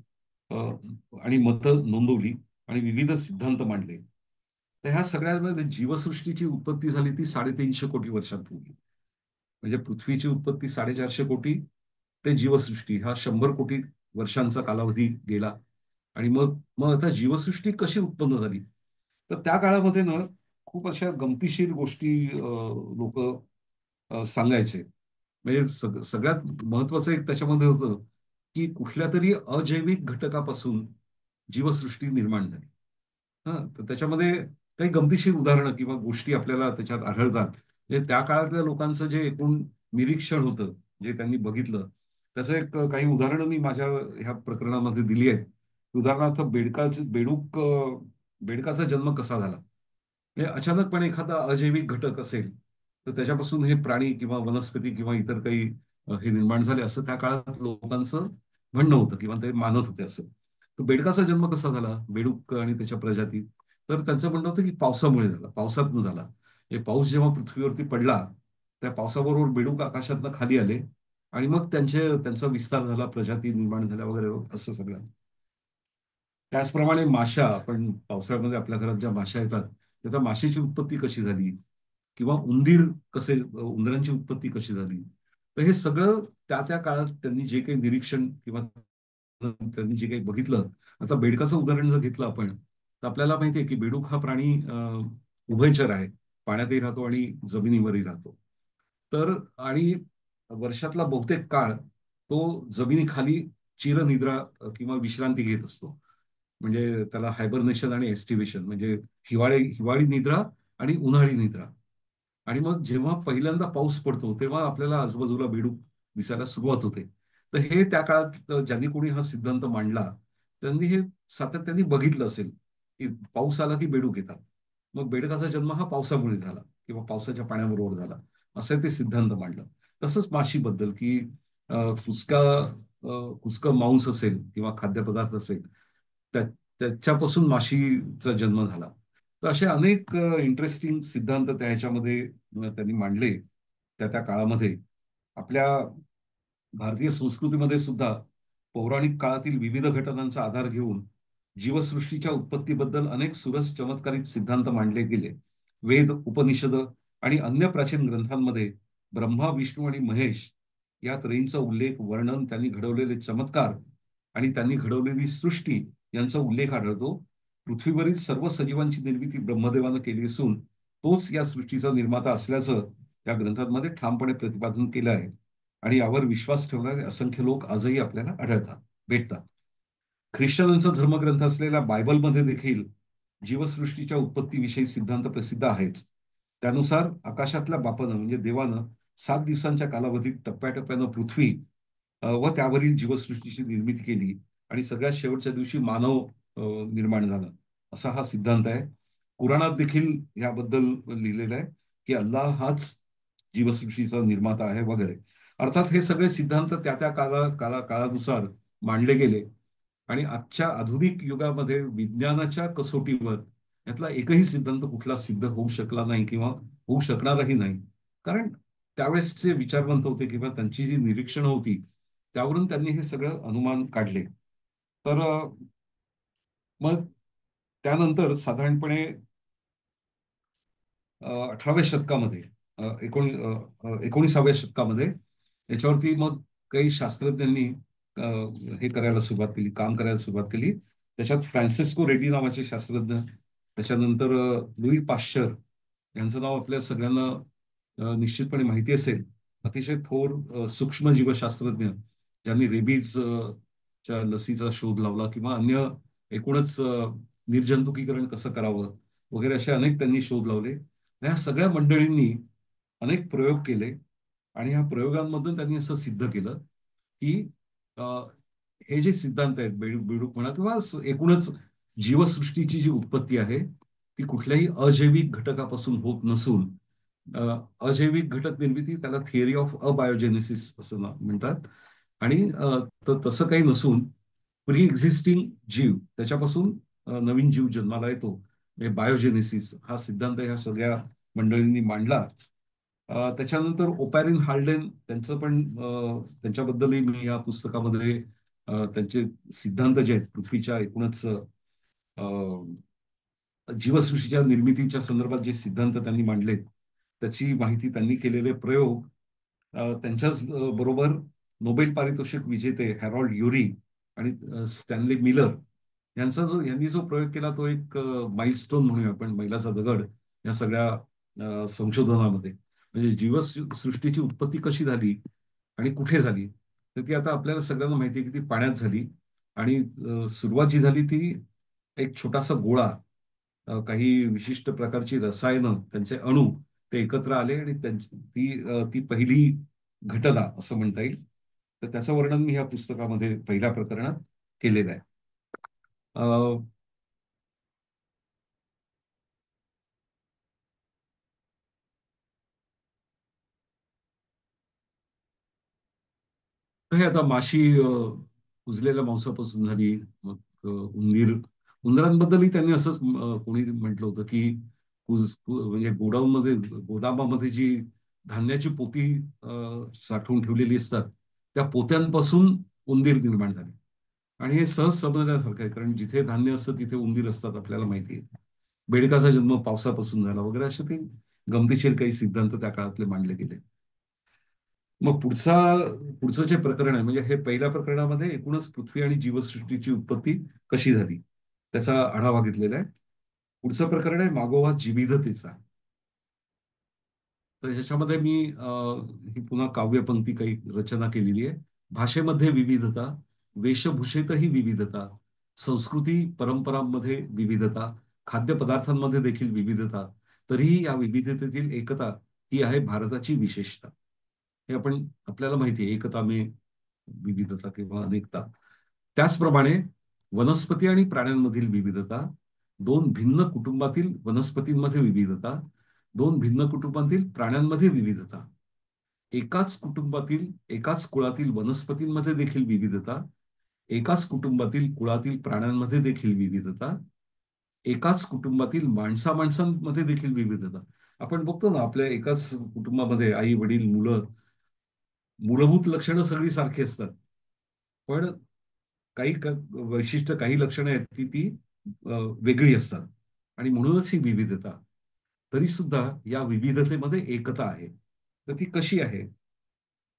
आणि मतं नोंदवली आणि विविध सिद्धांत मांडले. तर ह्या सगळ्यामध्ये जीवसृष्टीची उत्पत्ती झाली ती 350 कोटी वर्षांपूर्वी. म्हणजे पृथ्वीची उत्पत्ती 450 कोटी ते जीवसृष्टी हा 100 कोटी वर्षांचा कालावधी गेला. आणि मग मग आता जीवसृष्टी कशी उत्पन्न झाली. तर त्या काळामध्ये ना खूप अशा गमतीशीर गोष्टी लोक सांगायचे. म्हणजे सगळ्यात महत्वाचं एक त्याच्यामध्ये होतं की कुठल्या तरी अजैविक घटकापासून जीवसृष्टी निर्माण झाली. हा तर त्याच्यामध्ये काही गमतीशीर उदाहरणं किंवा गोष्टी आपल्याला त्याच्यात आढळतात. म्हणजे त्या काळातल्या लोकांचं जे एकूण निरीक्षण होतं जे त्यांनी बघितलं त्याचं एक काही उदाहरणं मी माझ्या ह्या प्रकरणामध्ये दिली आहेत. उदाहरणार्थ बेडकाचा जन्म कसा झाला. म्हणजे अचानकपणे एखादा अजैविक घटक असेल तर त्याच्यापासून हे प्राणी किंवा वनस्पती किंवा इतर काही हे निर्माण झाले असं त्या काळात लोकांचं म्हणणं होतं किंवा ते मानत होते असं. तर बेडकाचा जन्म कसा झाला, बेडूक आणि त्याच्या प्रजाती, तर त्यांचं म्हणणं होतं की पावसामुळे झाला, पावसातनं झाला. हे पाऊस जेव्हा पृथ्वीवरती पडला त्या पावसाबरोबर बेडूक आकाशातनं खाली आले आणि मग त्यांचा विस्तार झाला, प्रजाती निर्माण झाल्या वगैरे असं सगळं. त्याचप्रमाणे माशा, आपण पावसाळ्यामध्ये आपल्या घरात ज्या माशा येतात, त्याचा माशीची उत्पत्ती कशी झाली, किंवा उंदरांची उत्पत्ती कशी झाली. तर हे सगळं त्या त्या काळात त्यांनी जे काही निरीक्षण किंवा त्यांनी जे काही बघितलं. आता बेडकाचं उदाहरण जर घेतलं आपण, तर आपल्याला माहिती आहे की बेडूक हा प्राणी उभयचर आहे. पाण्यातही राहतो आणि जमिनीवरही राहतो. तर आणि वर्षातला बहुतेक काळ तो जमिनीखाली चिरनिद्रा किंवा विश्रांती घेत असतो. म्हणजे त्याला हायबरनेशन आणि एस्टिवेशन, म्हणजे हिवाळी निद्रा आणि उन्हाळी निद्रा. आणि मग जेव्हा पहिल्यांदा पाऊस पडतो तेव्हा आपल्याला आजूबाजूला बेडूक दिसायला सुरुवात होते. तर हे त्या काळात ज्यांनी कोणी हा सिद्धांत मांडला, त्यांनी हे सातत्याने बघितलं असेल की पाऊस आला की बेडूक येतात. मग बेडकाचा जन्म हा पावसामुळे झाला किंवा पावसाच्या पाण्याबरोबर झाला, असं ते सिद्धांत मांडलं. तसंच माशीबद्दल की कुचका कुचकं मांस असेल किंवा खाद्यपदार्थ असेल, त्या त्याच्यापासून माशीचा जन्म झाला. तर असे अनेक इंटरेस्टिंग सिद्धांत त्या ह्याच्यामध्ये त्यांनी मांडले त्या त्या काळामध्ये. आपल्या भारतीय संस्कृतीमध्ये सुद्धा पौराणिक काळातील विविध घटनांचा आधार घेऊन जीवसृष्टीच्या उत्पत्तीबद्दल अनेक सुरस चमत्कारिक सिद्धांत मांडले गेले. वेद, उपनिषद आणि अन्य प्राचीन ग्रंथांमध्ये ब्रह्मा, विष्णू आणि महेश या त्रयींचा उल्लेख, वर्णन, त्यांनी घडवलेले चमत्कार आणि त्यांनी घडवलेली सृष्टी यांचा उल्लेख आढळतो. पृथ्वीवरील सर्व सजीवांची निर्मिती ब्रह्मदेवानं केली असून तोच या सृष्टीचा निर्माता असल्याचं त्या ग्रंथांमध्ये ठामपणे प्रतिपादन केलं आहे. आणि यावर विश्वास ठेवणारे असंख्य लोक आजही आपल्याला भेटतात. ख्रिश्चनांचा धर्मग्रंथ असलेल्या बायबलमध्ये देखील जीवसृष्टीच्या उत्पत्तीविषयी सिद्धांत प्रसिद्ध आहेच. त्यानुसार आकाशातल्या बापानं म्हणजे देवानं 7 दिवसांच्या कालावधीत टप्प्याटप्प्यानं पृथ्वी व त्यावरील जीवसृष्टीची निर्मिती केली आणि सगळ्यात शेवटच्या दिवशी मानव निर्माण झाला, असा हा सिद्धांत आहे. कुराणात देखील याबद्दल लिहिलेलं आहे की अल्लाह हाच जीवसृष्टीचा निर्माता आहे वगैरे. अर्थात हे सगळे सिद्धांत त्या त्या काळानुसार मांडले गेले आणि आजच्या आधुनिक युगामध्ये विज्ञानाच्या कसोटीवर यातला एकही सिद्धांत कुठला सिद्ध होऊ शकला नाही किंवा होऊ शकणारही नाही. कारण त्यावेळेसचे विचारवंत होते किंवा त्यांची जी निरीक्षणं होती त्यावरून त्यांनी हे सगळं अनुमान काढले. तर मग त्यानंतर साधारणपणे 18व्या शतकामध्ये, 19व्या शतकामध्ये याच्यावरती मग काही शास्त्रज्ञांनी हे करायला सुरुवात केली, काम करायला सुरुवात केली. त्याच्यात फ्रान्सिस्को रेड्डी नावाचे शास्त्रज्ञ, त्याच्यानंतर लुई पाश्चर यांचं नाव आपल्या सगळ्यांना निश्चितपणे माहिती असेल. अतिशय थोर सूक्ष्म जीवशास्त्रज्ञ, ज्यांनी रेबीज च्या लसीचा शोध लावला किंवा अन्य एकूणच निर्जंतुकीकरण कसं करावं वगैरे असे अनेक त्यांनी शोध लावले. ह्या सगळ्या मंडळींनी अनेक प्रयोग केले आणि ह्या प्रयोगांमधून त्यांनी असं सिद्ध केलं की अ, हे जे सिद्धांत आहेत, बेडूक म्हणा किंवा एकूणच जीवसृष्टीची जी उत्पत्ती आहे ती कुठल्याही अजैविक घटकापासून होत नसून अजैविक घटक निर्मिती, त्याला थिअरी ऑफ अबायोजेनेसिस असं म्हणतात. आणि तसं काही नसून प्री एक्झिस्टिंग जीव त्याच्यापासून नवीन जीव जन्माला येतो, म्हणजे बायोजेनेसिस हा सिद्धांत ह्या सगळ्या मंडळींनी मांडला. त्याच्यानंतर ओपॅरिन हाल्डेन त्यांचं पण त्यांच्याबद्दलही मी या पुस्तकामध्ये त्यांचे सिद्धांत जे आहेत पृथ्वीच्या एकूणच जीवसृष्टीच्या निर्मितीच्या संदर्भात जे सिद्धांत त्यांनी मांडलेत त्याची माहिती, त्यांनी केलेले प्रयोग, त्यांच्याच बरोबर नोबेल पारितोषिक विजेते हॅरॉल्ड युरी आणि स्टॅनली मिलर यांनी जो प्रयोग केला तो एक माइलस्टोन म्हणूया आपण, मैलाचा दगड या सगळ्या संशोधनामध्ये. म्हणजे जीवसृष्टीची उत्पत्ती कशी झाली आणि कुठे झाली, तर ती आता आपल्याला सगळ्यांना माहिती आहे की ती पाण्यात झाली. आणि सुरुवात जी झाली ती एक छोटासा गोळा, काही विशिष्ट प्रकारची रसायनं, त्यांचे अणू ते एकत्र आले आणि ती पहिली घटना असं म्हणता येईल. तर त्याचं वर्णन मी ह्या पुस्तकामध्ये पहिल्या प्रकरणात केलेलं आहे. हे आता माशी कुजलेल्या मांसापासून झाली. मग उंदरांबद्दलही त्यांनी असंच कोणी म्हटलं होतं की म्हणजे गोडाऊनमध्ये, गोदामामध्ये जी धान्याची पोती साठवून ठेवलेली असतात त्या पोत्यांपासून उंदीर निर्माण झाले. आणि हे सहज समजण्यासारखं आहे, कारण जिथे धान्य असतं तिथे उंदीर असतात आपल्याला माहिती आहे. बेडकाचा जन्म पावसापासून झाला वगैरे असे ते गमतीशीर काही सिद्धांत त्या काळातले मांडले गेले. मग पुढचं जे प्रकरण आहे, म्हणजे हे पहिल्या प्रकरणामध्ये एकूणच पृथ्वी आणि जीवसृष्टीची उत्पत्ती कशी झाली त्याचा आढावा घेतलेला आहे. पुढचं प्रकरण आहे मागोवा विविधतेचा. तर ह्याच्यामध्ये मी ही पुन्हा काव्यपंक्ती काही रचना केलेली आहे. भाषेमध्ये विविधता, वेशभूषेतही विविधता, संस्कृती परंपरांमध्ये विविधता, खाद्यपदार्थांमध्ये देखील विविधता, तरीही या विविधतेतील एकता ही आहे भारताची विशेषता. हे आपल्याला माहिती आहे, एकता मे विविधता किंवा अनेकता. त्याचप्रमाणे वनस्पती आणि प्राण्यांमधील विविधता, दोन भिन्न कुटुंबातील वनस्पतींमध्ये विविधता, दोन भिन्न कुटुंबातील प्राण्यांमध्ये विविधता, एकाच कुटुंबातील एकाच कुळातील वनस्पतींमध्ये देखील विविधता, एकाच कुटुंबातील कुळातील प्राण्यांमध्ये देखील विविधता, एकाच कुटुंबातील माणसांमध्ये देखील विविधता. आपण बघतो ना, आपल्या एकाच कुटुंबामध्ये आई वडील मुलं, मूलभूत लक्षणं सगळी सारखी असतात, पण वैशिष्ट्य, काही लक्षणं आहेत ती ती वेगळी असतात. आणि म्हणूनच ही विविधता. तरी सुद्धा या विविधतेमध्ये एकता आहे. तर ती कशी आहे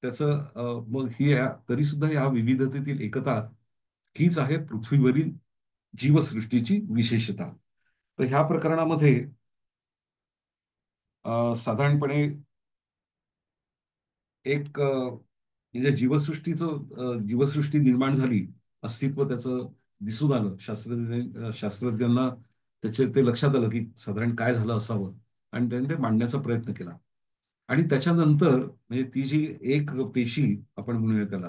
त्याचं मग तरी सुद्धा या विविधतेतील एकता हीच आहे पृथ्वीवरील जीवसृष्टीची विशेषता. तर ह्या प्रकरणामध्ये साधारणपणे एक म्हणजे जीवसृष्टी निर्माण झाली, अस्तित्व त्याचं दिसून आलं, शास्त्रज्ञांना ते लक्षात आलं की साधारण काय झालं असावं, आणि त्यांनी ते मांडण्याचा प्रयत्न केला. आणि त्याच्यानंतर म्हणजे ती जी एक पेशी आपण म्हणूया त्याला,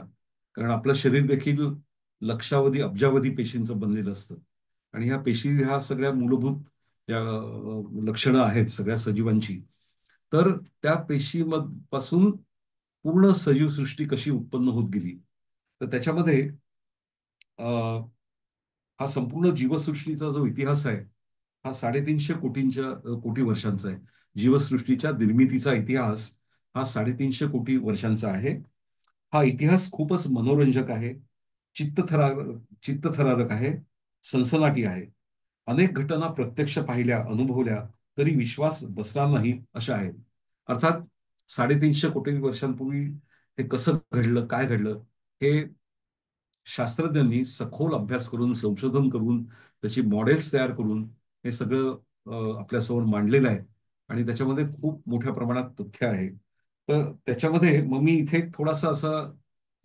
कारण आपलं शरीर देखील लक्षावधी अब्जावधी पेशींचं बनलेलं असतं. आणि ह्या पेशी ह्या सगळ्या मूलभूत या लक्षणं आहेत सगळ्या सजीवांची. तर त्या पेशीपासून पूर्ण सजीव सृष्टी कशी उत्पन्न होत गेली, तर त्याच्यामध्ये हा संपूर्ण जीवसृष्टीचा जो इतिहास आहे, हा 350 कोटी वर्षांचा आहे. जीवसृष्टीच्या निर्मितीचा इतिहास हा 350 कोटी वर्षांचा आहे. हा इतिहास खूपच मनोरंजक आहे, चित्तथरारक आहे, सनसनाटी आहे. अनेक घटना प्रत्यक्ष पाहिल्या, अनुभवल्या तरी विश्वास बसणार नाही अशा आहेत. अर्थात 350 कोटी वर्षांपूर्वी हे कसं घडलं, काय घडलं, हे शास्त्रज्ञांनी सखोल अभ्यास करून, संशोधन करून, त्याची मॉडेल्स तयार करून हे सगळं आपल्यासमोर मांडलेलं आहे. आणि त्याच्यामध्ये खूप मोठ्या प्रमाणात तथ्य आहे. तर त्याच्यामध्ये मग मी इथे थोडासा असा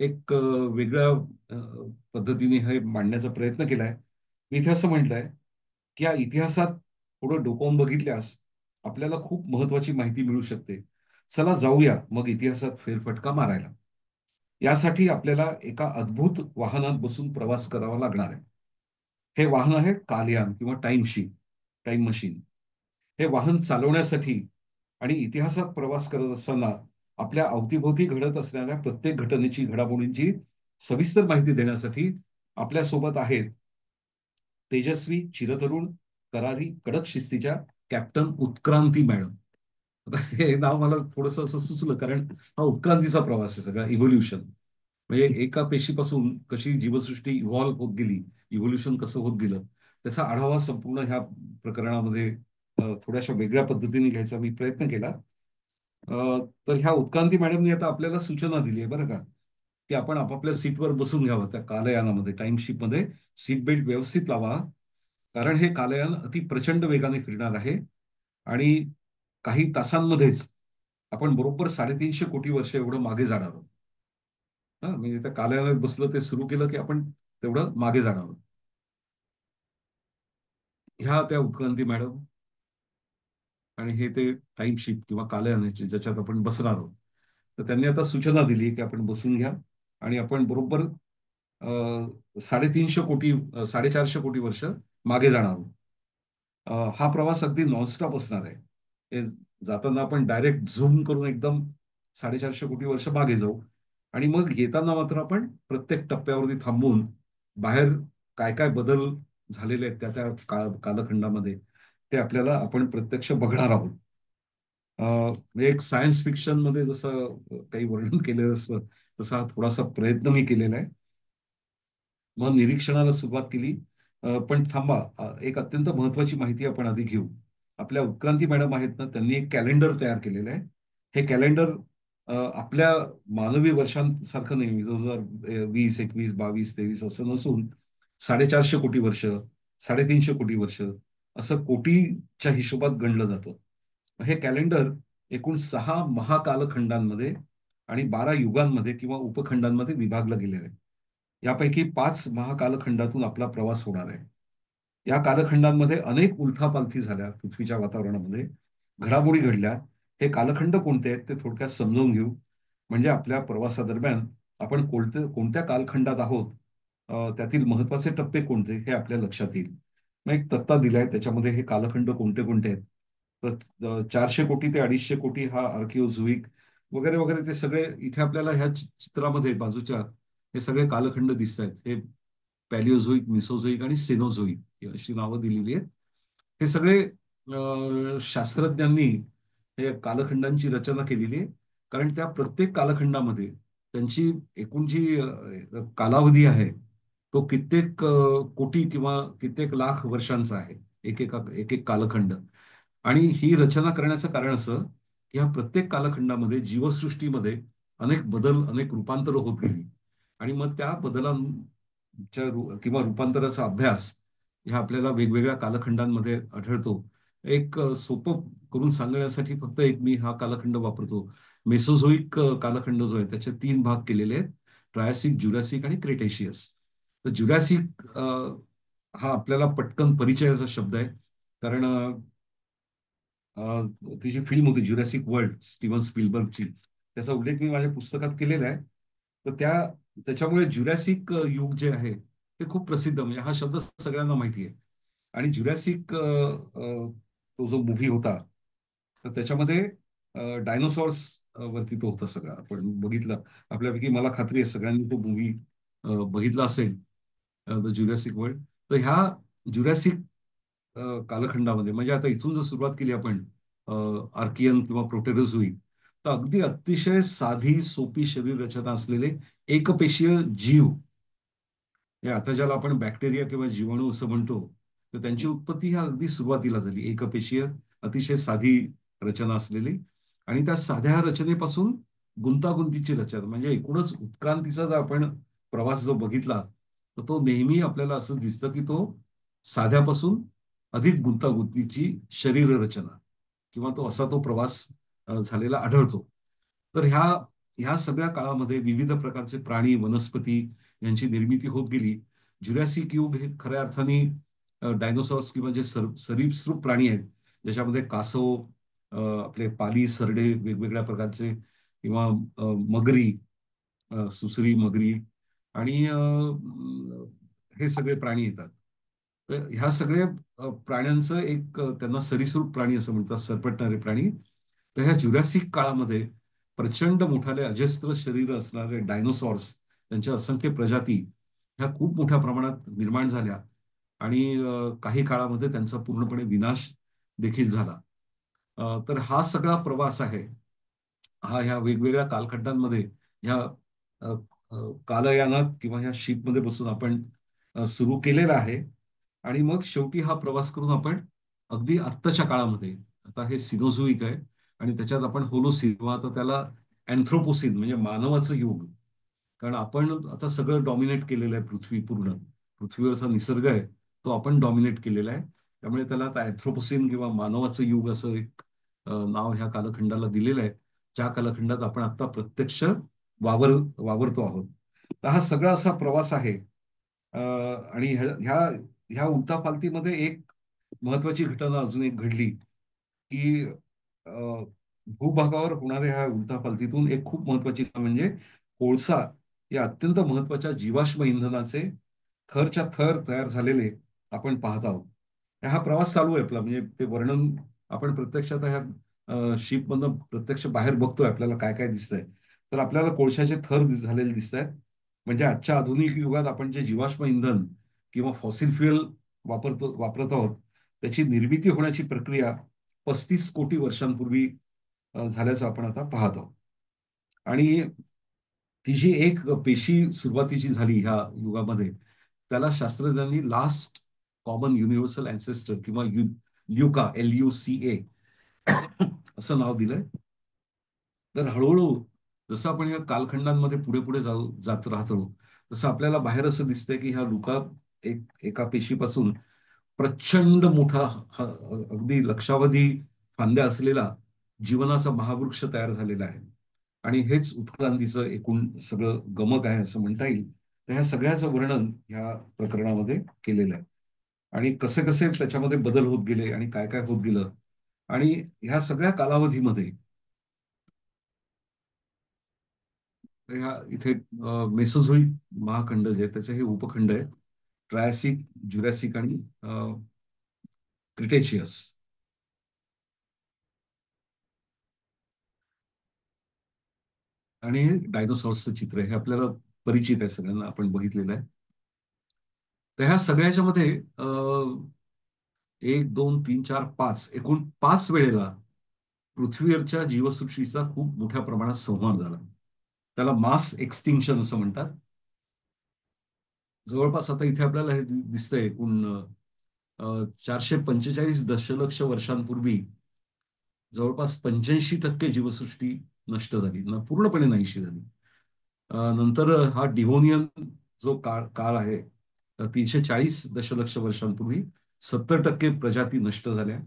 एक वेगळ्या पद्धतीने हे मांडण्याचा प्रयत्न केलाय. मी इथे असं म्हटलंय की या इतिहासात थोडं डोकावून बघितल्यास आपल्याला खूप महत्वाची माहिती मिळू शकते. चला जाऊया मग इतिहासात फेरफटका मारायला. यासाठी आपल्याला एका अद्भुत वाहनात बसून प्रवास करावा लागणार आहे. हे वाहन आहे कालयान किंवा टाइम मशीन. हे वाहन चालवण्यासाठी आणि इतिहासात प्रवास करत असताना आपल्या अवतीभोवती घडत असलेल्या प्रत्येक घटनेची, घडामोडींची सविस्तर माहिती देण्यासाठी आपल्यासोबत आहेत तेजस्वी, चिरतरुण, करारी, कडक शिस्तीच्या कॅप्टन उत्क्रांती मॅडम. आता हे नाव मला थोडंसं असं सुचलं, कारण हा उत्क्रांतीचा प्रवास आहे सगळा, इव्होल्युशन. म्हणजे एका पेशीपासून कशी जीवसृष्टी इव्हॉल्व्ह होत गेली, इव्होल्युशन कसं होत गेलं, त्याचा आढावा संपूर्ण ह्या प्रकरणामध्ये थोड्याशा वेगळ्या पद्धतीने घ्यायचा मी प्रयत्न केला. तर ह्या उत्क्रांती मॅडमनी आता आपल्याला सूचना दिली आहे बरं का, की आपण आपापल्या सीटवर बसून घ्यावं. त्या कालयानामध्ये, टाइमशिपमध्ये सीट बेल्ट व्यवस्थित लावा, कारण हे कालयान अति प्रचंड वेगाने फिरणार आहे. आणि काही तासांमध्येच आपण बरोबर 350 कोटी वर्ष एवढं मागे जाणार आहोत. हा, म्हणजे त्या कालयानात बसलं, ते सुरू केलं की आपण तेवढं मागे जाणार आहोत. ह्या त्या उत्क्रांती मॅडम, आणि हे ते टाईमशिप किंवा कालयानाचे ज्याच्यात आपण बसणार आहोत. तर त्यांनी आता सूचना दिली की आपण बसून घ्या आणि आपण बरोबर 450 कोटी वर्ष मागे जाणार आहोत. हा प्रवास अगदी नॉनस्टॉप असणार आहे. हे जाताना आपण डायरेक्ट झूम करून एकदम 450 कोटी वर्ष मागे जाऊ, आणि मग येताना मात्र आपण प्रत्येक टप्प्यावरती थांबून बाहेर काय काय बदल झालेले आहेत त्या त्या कालखंडामध्ये ते आपल्याला आपण प्रत्यक्ष बघणार आहोत. म्हणजे एक सायन्स फिक्शन मध्ये जसं काही वर्णन केलेलं असतं तसा हा थोडासा प्रयत्न मी केलेला आहे. मग निरीक्षणाला सुरुवात केली. पण थांबा, एक अत्यंत महत्वाची माहिती आपण आधी घेऊ. आपल्या उत्क्रांती मॅडम आहेत ना, त्यांनी एक कॅलेंडर तयार केलेलं आहे. हे कॅलेंडर आपल्या मानवी वर्षांसारखं नाही, 2020, 21, 22, 23 असं नसून 450 कोटी वर्ष, 350 कोटी वर्ष असं कोटीच्या हिशोबात गणलं जातं. हे कॅलेंडर एकूण 6 महाकालखंडांमध्ये आणि 12 युगांमध्ये किंवा उपखंडांमध्ये विभागलं गेलेलं आहे. यापैकी 5 महाकालखंडातून आपला प्रवास होणार आहे. या कालखंडांमध्ये अनेक उलथापालथी झाल्या पृथ्वीच्या वातावरणामध्ये, घडामोडी घडल्या. हे कालखंड कोणते आहेत ते थोडक्यात समजून घेऊ. म्हणजे आपल्या प्रवासादरम्यान आपण कोणत्या कालखंडात आहोत, त्यातील महत्वाचे टप्पे कोणते हे आपल्या लक्षात येईल. मग एक तक्ता दिलाय, त्याच्यामध्ये हे कालखंड कोणते कोणते आहेत. तर 400 कोटी ते 250 कोटी हा आर्किओझोईक वगैरे वगैरे ते सगळे इथे आपल्याला ह्या चित्रामध्ये बाजूच्या हे सगळे कालखंड दिसत आहेत. हे पॅलिओझोईक, मिसोझोईक आणि सेनोझोईक अशी नावं दिलेली आहेत. हे सगळे शास्त्रज्ञांनी हे कालखंडांची रचना केलेली आहे. कारण त्या प्रत्येक कालखंडामध्ये त्यांची एकूण जी कालावधी आहे तो कित्येक कोटी किंवा कित्येक लाख वर्षांचा आहे. एक एक कालखंड. आणि ही रचना करण्याचं कारण असं की ह्या प्रत्येक कालखंडामध्ये जीवसृष्टीमध्ये अनेक बदल, अनेक रूपांतर होत गेली. आणि मग त्या बदलांच्या किंवा रूपांतराचा अभ्यास ह्या आपल्याला वेगवेगळ्या कालखंडांमध्ये आढळतो. एक सोपं करून सांगण्यासाठी फक्त एक मी हा कालखंड वापरतो. मेसोझोईक कालखंड जो आहे त्याचे 3 भाग केलेले आहेत: ट्रायसिक, ज्युरॅसिक आणि क्रेटेशियस. तर ज्युरॅसिक हा आपल्याला पटकन परिचयाचा शब्द आहे. कारण तिची फिल्म होती ज्युरॅसिक वर्ल्ड, स्टीव्हन स्पीलबर्गची. त्याचा उल्लेख मी माझ्या पुस्तकात केलेला आहे. तर त्याच्यामुळे ज्युरॅसिक युग जे आहे ते खूप प्रसिद्ध, म्हणजे हा शब्द सगळ्यांना माहिती आहे. आणि ज्युरॅसिक तो जो मूव्ही होता, तर त्याच्यामध्ये डायनोसॉर्स वरती तो होता सगळा. आपण बघितलं आपल्यापैकी, मला खात्री आहे सगळ्यांनी तो मूव्ही बघितला असेल, द ज्युरॅसिक वर्ल्ड. तर ह्या ज्युरॅसिक कालखंडामध्ये, म्हणजे आता इथून जर सुरुवात केली आपण आर्कियन किंवा प्रोटेरोझोईक, तर अगदी अतिशय साधी सोपी शरीर रचना असलेले एकपेशीय जीव, हे आता ज्याला आपण बॅक्टेरिया किंवा जीवाणू असं म्हणतो, तर त्यांची उत्पत्ती ह्या अगदी सुरुवातीला झाली. एकपेशीय, अतिशय साधी रचना असलेली. आणि त्या साध्या रचनेपासून गुंतागुंतीची रचना, म्हणजे एकूणच उत्क्रांतीचा जर आपण प्रवास जो बघितला, तर तो नेहमी आपल्याला असं दिसतं की तो साध्यापासून अधिक गुंतागुंतीची शरीर रचना किंवा तो प्रवास झालेला आढळतो. तर ह्या सगळ्या काळामध्ये विविध प्रकारचे प्राणी, वनस्पती यांची निर्मिती होत गेली. ज्युरॅसिक युग हे खऱ्या अर्थाने डायनोसॉर्स किंवा जे सरीसृप प्राणी आहेत, ज्याच्यामध्ये कासव, आपले पाली, सरडे, वेगवेगळ्या प्रकारचे, किंवा मगरी, सुसरी, मगरी आणि हे सगळे प्राणी येतात. तर ह्या सगळ्या प्राण्यांचं त्यांना सरीसृप प्राणी असं म्हणतात, सरपटणारे प्राणी. तर ह्या ज्युरॅसिक काळामध्ये प्रचंड मोठाले अजस्त्र शरीर असणारे डायनोसॉर्स, त्यांच्या असंख्य प्रजाती ह्या खूप मोठ्या प्रमाणात निर्माण झाल्या. आणि काही काळामध्ये त्यांचा पूर्णपणे विनाश देखील झाला. तर हा सगळा प्रवास आहे, हा ह्या वेगवेगळ्या कालखंडांमध्ये ह्या अ, अ, कालयानात किंवा ह्या शिपमध्ये बसून आपण सुरू केलेला आहे. आणि मग शेवटी हा प्रवास करून आपण अगदी आत्ताच्या काळामध्ये, आता हे सिनोझोईक आहे आणि त्याच्यात आपण होलोसिन किंवा आता त्याला अँथ्रोपोसिन म्हणजे मानवाचं युग. कारण आपण आता सगळं डॉमिनेट केलेलं आहे, पृथ्वीवरचा निसर्ग आहे तो आपण डॉमिनेट केलेला आहे. त्यामुळे त्याला आता अँथ्रोपोसिन किंवा मानवाचं युग असं एक नाव ह्या कालखंडाला दिलेलं आहे, ज्या कालखंडात आपण आता प्रत्यक्ष वावर वावरतो आहोत. तर हा सगळा असा प्रवास आहे. आणि ह्या ह्या उलथापालथीमध्ये एक महत्वाची घटना अजून एक घडली की भूभागावर होणाऱ्या ह्या उलथापालथीतून एक खूप महत्वाची म्हणजे कोळसा या अत्यंत महत्वाच्या जीवाश्म इंधनाचे थरच्या थर तयार झालेले आपण पाहत आहोत. हा प्रवास चालू आहे आपला, म्हणजे ते वर्णन आपण प्रत्यक्षात ह्या शिपमधनं प्रत्यक्ष बाहेर बघतोय, आपल्याला काय काय दिसतंय. तर आपल्याला कोळशाचे थर झालेले दिसत आहेत. म्हणजे आजच्या आधुनिक युगात आपण जे जीवाश्म इंधन किंवा फॉसिल फ्युएल वापरत आहोत, त्याची निर्मिती होण्याची प्रक्रिया 35 कोटी वर्षांपूर्वी झाल्याचं आपण आता पाहत आहोत. आणि ती जी एक पेशी सुरुवातीची झाली ह्या युगामध्ये, त्याला शास्त्रज्ञांनी लास्ट कॉमन युनिव्हर्सल अँसेस्टर किंवा ल्युका, LUCA असं नाव दिलंय. तर हळूहळू जसं आपण या कालखंडांमध्ये पुढे पुढे जात राहतो, तसं आपल्याला बाहेर असं दिसतंय की ह्या लुका एका पेशीपासून प्रचंड मोठा, अगदी लक्षावधी फांद्या असलेला जीवनाचा महावृक्ष तयार झालेला आहे. आणि हेच उत्क्रांतीचं एकूण सगळं गमक आहे असं म्हणता येईल. तर ह्या सगळ्याचं वर्णन ह्या प्रकरणामध्ये केलेलं आहे. आणि कसे कसे त्याच्यामध्ये बदल होत गेले आणि काय काय होत गेलं. आणि ह्या सगळ्या कालावधीमध्ये ह्या इथे मेसोझोईक महाखंड जे आहेत त्याचे हे उपखंड आहेत. ट्रायसिक, ज्युरॅसिक आणि क्रिटेशियस. आणि हे डायनोसॉर्सचं चित्र आहे. हे आपल्याला परिचित आहे, सगळ्यांना आपण बघितलेलं आहे. तर ह्या सगळ्याच्या मध्ये एक, दोन, तीन, चार, पाच, एकूण 5 वेळेला पृथ्वीवरच्या जीवसृष्टीचा खूप मोठ्या प्रमाणात संहार झाला. त्याला मास एक्सटिंक्शन असं म्हणतात. जवळपास आता इथे आपल्याला हे दिसतंय एकूण 445 दशलक्ष वर्षांपूर्वी जवळपास 85% जीवसृष्टी नष्ट झाली, पूर्णपणे नाहीशी झाली. नंतर हा डिव्होनियन जो काळ काळ आहे, 340 दशलक्ष वर्षांपूर्वी 70% प्रजाती नष्ट झाल्या.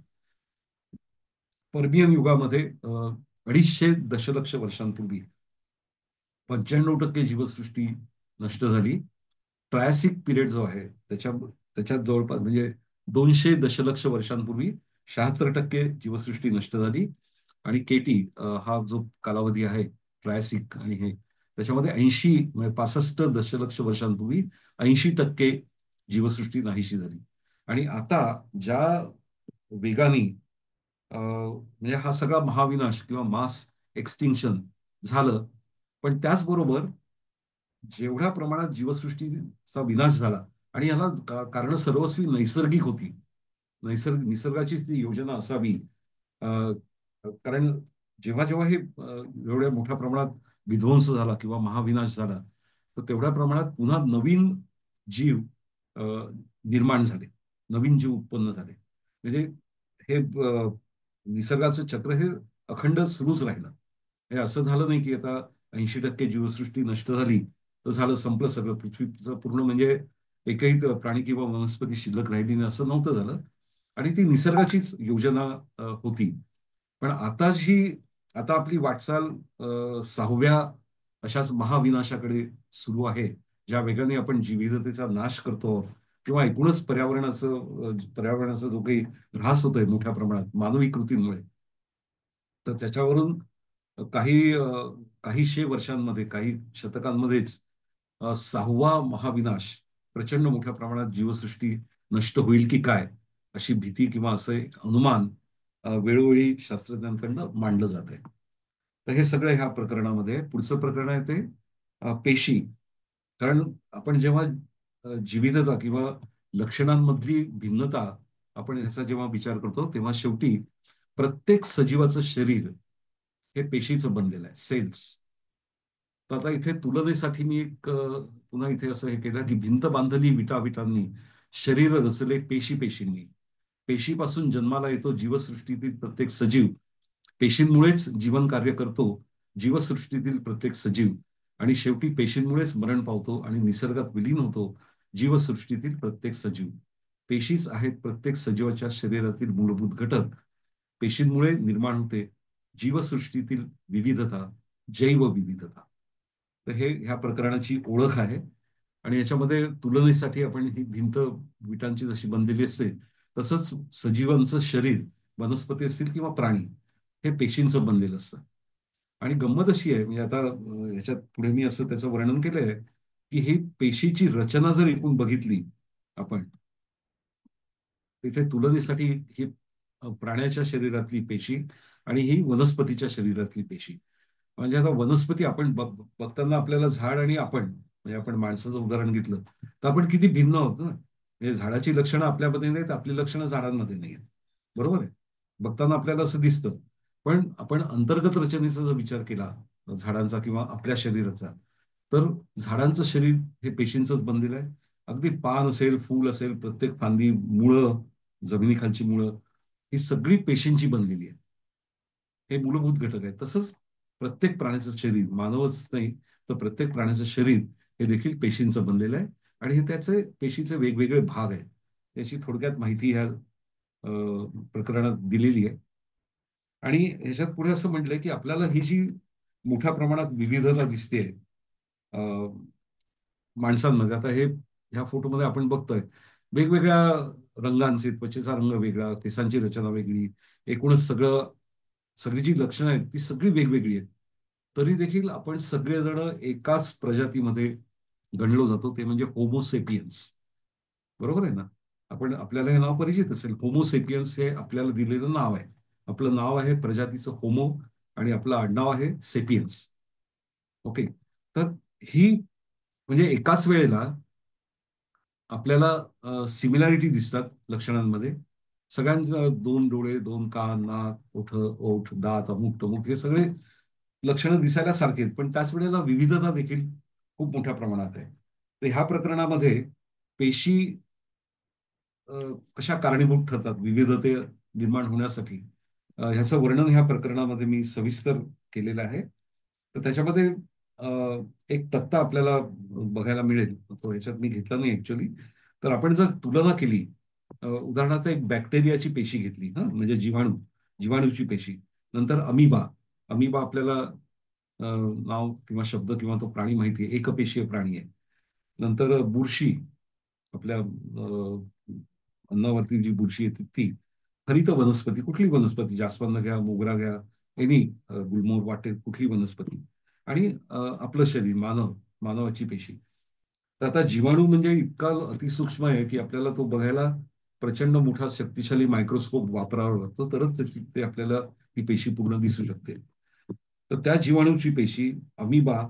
पर्मियन युगामध्ये 250 दशलक्ष वर्षांपूर्वी 95% जीवसृष्टी नष्ट झाली. ट्रायसिक पिरियड जो आहे त्याच्यात जवळपास म्हणजे 200 दशलक्ष वर्षांपूर्वी 76% जीवसृष्टी नष्ट झाली. आणि केटी हा जो कालावधी आहे ट्रायसिक आणि हे, त्याच्यामध्ये 80 म्हणजे 65 दशलक्ष वर्षांपूर्वी 80% जीवसृष्टी नाहीशी झाली. आणि आता ज्या वेगाने म्हणजे हा सगळा महाविनाश किंवा मास एक्सटिंक्शन झालं, पण त्याचबरोबर जेवढ्या प्रमाणात जीवसृष्टीचा विनाश झाला, आणि याला कारण सर्वस्वी नैसर्गिक होती. निसर्गाचीच ती योजना असावी. अ, कारण जेव्हा जेव्हा हे एवढ्या मोठ्या प्रमाणात विध्वंस झाला किंवा महाविनाश झाला, तर तेवढ्या प्रमाणात पुन्हा नवीन जीव अ, निर्माण झाले, नवीन जीव उत्पन्न झाले. म्हणजे हे निसर्गाचं चक्र हे अखंड सुरूच राहिलं. हे असं झालं नाही की आता 80% जीवसृष्टी नष्ट झाली तर झालं, संपलं सगळं, पृथ्वीचं पूर्ण म्हणजे एकही प्राणी किंवा वनस्पती शिल्लक राहिली नाही, असं नव्हतं झालं. आणि ती निसर्गाचीच योजना होती. पण आता आपली वाटचाल 6व्या अशाच महाविनाशाकडे सुरू आहे. ज्या वेगाने आपण विविधतेचा नाश करतो किंवा एकूणच पर्यावरणाचा जो काही ऱ्हास होतोय मोठ्या प्रमाणात मानवी कृतींमुळे, तर त्याच्यावरून काही वर्षांमध्ये, काही शतकांमध्येच 6वा महाविनाश, प्रचंड मोठ्या प्रमाणात जीवसृष्टी नष्ट होईल की काय, अशी भीती किंवा असं एक अनुमान वेळोवेळी शास्त्रज्ञांकडनं मांडलं जात आहे. तर हे सगळं ह्या प्रकरणामध्ये आहे. पुढचं प्रकरण आहे ते पेशी. कारण आपण जेव्हा जीवितता किंवा लक्षणांमधली भिन्नता आपण ह्याचा जेव्हा विचार करतो, तेव्हा शेवटी प्रत्येक सजीवाचं शरीर हे पेशीचं बनलेलं आहे, सेल्स. तर आता इथे तुलनेसाठी मी एक पुन्हा इथे असं हे केलं की भिंत बांधली विटाविटांनी, शरीर रचले पेशी पेशींनी. पेशीपासून जन्माला येतो जीवसृष्टीतील प्रत्येक सजीव. पेशींमुळेच जीवन कार्य करतो जीवसृष्टीतील प्रत्येक सजीव. आणि शेवटी पेशींमुळेच मरण पावतो आणि निसर्गात विलीन होतो जीवसृष्टीतील प्रत्येक सजीव. पेशीच आहेत प्रत्येक सजीवाच्या शरीरातील मूलभूत घटक. पेशींमुळे निर्माण होते जीवसृष्टीतील विविधता, जैवविविधता. तर हे ह्या प्रकरणाची ओळख आहे. आणि याच्यामध्ये तुलनेसाठी आपण ही भिंत विटांची जशी बनलेली असते, तसंच सजीवांचं शरीर, वनस्पती असतील किंवा प्राणी, हे पेशींचं बनलेलं असतं. आणि गंमत अशी आहे, म्हणजे आता याच्यात पुढे मी असं त्याचं वर्णन केलंय की ही पेशीची रचना जर एकूण बघितली आपण, तिथे तुलनेसाठी ही प्राण्याच्या शरीरातली पेशी आणि ही वनस्पतीच्या शरीरातली पेशी. म्हणजे आता वनस्पती आपण बघताना आपल्याला झाड आणि आपण, म्हणजे आपण माणसाचं उदाहरण घेतलं तर आपण किती भिन्न आहोत ना. म्हणजे झाडाची लक्षणं आपल्यामध्ये नाहीत, आपली लक्षणं झाडांमध्ये नाहीत. बरोबर आहे, बघताना आपल्याला असं दिसतं. पण आपण अंतर्गत रचनेचा जर विचार केला झाडांचा किंवा आपल्या शरीराचा, तर झाडांचं शरीर हे पेशींचंच बनलेलं आहे. अगदी पान असेल, फूल असेल, प्रत्येक फांदी, मुळं, जमिनीखालची मुळं, ही सगळी पेशींची बनलेली आहे. हे मूलभूत घटक आहेत. तसंच प्रत्येक प्राण्याचं शरीर, मानवच नाही तर प्रत्येक प्राण्याचं शरीर हे देखील पेशींचं बनलेलं आहे. आणि हे त्याचे पेशीचे वेगवेगळे भाग आहेत. त्याची थोडक्यात माहिती ह्या प्रकरणात दिलेली आहे. आणि ह्याच्यात पुढे असं म्हटलंय की आपल्याला ही जी मोठ्या प्रमाणात विविधता दिसते माणसांमध्ये, आता हे ह्या फोटोमध्ये आपण बघतोय वेगवेगळ्या रंगांचे, त्वचेचा रंग वेगळा, केसांची रचना वेगळी, एकूणच सगळी जी लक्षणं आहेत ती सगळी वेगवेगळी आहेत. तरी देखील आपण सगळेजण एकाच प्रजातीमध्ये गणलो जातो, ते म्हणजे होमोसेपियन्स. बरोबर आहे ना? आपल्याला हे नाव परिचित असेल. होमोसेपियन्स हे आपल्याला दिलेलं नाव आहे. आपलं नाव आहे प्रजातीचं होमो आणि आपलं आडनाव आहे सेपियन्स. ओके. तर ही म्हणजे एकाच वेळेला आपल्याला सिमिलॅरिटी दिसतात लक्षणांमध्ये. सगळ्यांचं दोन डोळे, दोन कान, नाक, ओठ, दात, अमुक तमुक हे सगळे लक्षणं दिसायला सारखे आहेत, पण त्याच वेळेला विविधता देखील खूप मोठ्या प्रमाणात आहे. तर ह्या प्रकरणामध्ये पेशी अ, कशा कारणीभूत ठरतात विविधते निर्माण होण्यासाठी, ह्याचं वर्णन ह्या प्रकरणामध्ये मी सविस्तर केलेलं आहे. तर त्याच्यामध्ये अ, एक तक्ता आपल्याला बघायला मिळेल. तो ह्याच्यात मी घेतला नाही ऍक्च्युली. तर आपण जर तुलना केली, उदाहरणार्थ एक बॅक्टेरियाची पेशी घेतली, हा म्हणजे जीवाणूची पेशी, नंतर अमिबा. अमिबा आपल्याला नाव किंवा शब्द किंवा तो प्राणी माहिती आहे, एकपेशीय प्राणी आहे. नंतर बुरशी, आपल्या अन्नावरती जी बुरशी येते ती. हरित वनस्पती, कुठली वनस्पती, जास्वंद घ्या, मोगरा घ्या, एनी, गुलमोहर वाटेल कुठली वनस्पती. आणि आपलं शरीर, मानवाची पेशी. तर आता जीवाणू म्हणजे इतका अतिसूक्ष्म आहे की आपल्याला तो बघायला प्रचंड मोठा शक्तिशाली मायक्रोस्कोप वापरावा लागतो, तरच ते आपल्याला ती पेशी पूर्ण दिसू शकते. तर त्या जीवाणूची पेशी, अमिबा,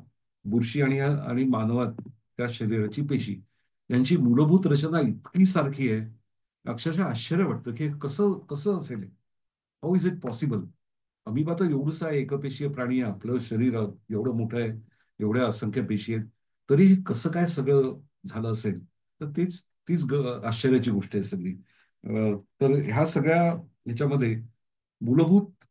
बुरशी आणि मानवात त्या शरीराची पेशी, यांची मूलभूत रचना इतकी सारखी आहे, अक्षरशः आश्चर्य वाटतं की हे कसं कसं असेल. How is it possible? Amoeba तर एवढंच आहे, एकपेशीय प्राणी आहे, आपलं शरीर एवढं मोठं आहे, एवढ्या असंख्य पेशी आहेत, तरी हे कसं काय सगळं झालं असेल? तर तीच आश्चर्याची गोष्ट आहे सगळी. तर ह्या सगळ्या ह्याच्यामध्ये मूलभूत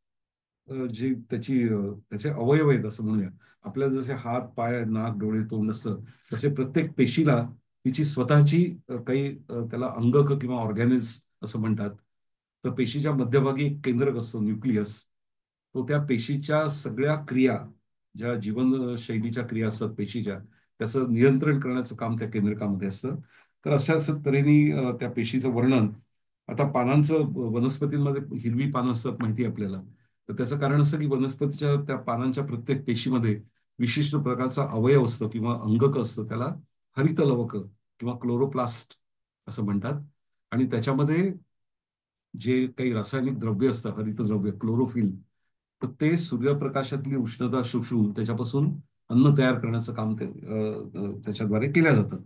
जे त्याचे अवयव आहेत असं म्हणूया. आपल्याला जसे हात, पाय, नाक, डोळे, तोंड असतं, तसे प्रत्येक पेशीला तिची स्वतःची काही त्याला अंगक किंवा ऑर्गॅनिल्स असं म्हणतात. तर पेशीच्या मध्यभागी एक केंद्रक असतो, न्यूक्लियस. तो त्या पेशीच्या सगळ्या क्रिया, ज्या जीवनशैलीच्या क्रिया असतात पेशीच्या, त्याचं नियंत्रण करण्याचं काम त्या केंद्रकामध्ये असतं. तर अशाच तऱ्हेने त्या पेशीचं वर्णन, आता पानांचं, वनस्पतींमध्ये हिरवी पानं असतात माहिती आहे आपल्याला. तर त्याचं कारण असं की वनस्पतीच्या त्या पानांच्या प्रत्येक पेशीमध्ये विशिष्ट प्रकारचा अवयव असतो किंवा अंगक असतं, त्याला हरितलवक किंवा क्लोरोप्लास्ट असं म्हणतात. आणि त्याच्यामध्ये जे काही रासायनिक द्रव्य असतं, हरितद्रव्य, क्लोरोफिल, तर ते सूर्यप्रकाशातली उष्णता शोषून त्याच्यापासून अन्न तयार करण्याचं काम त्याच्याद्वारे केल्या जातं.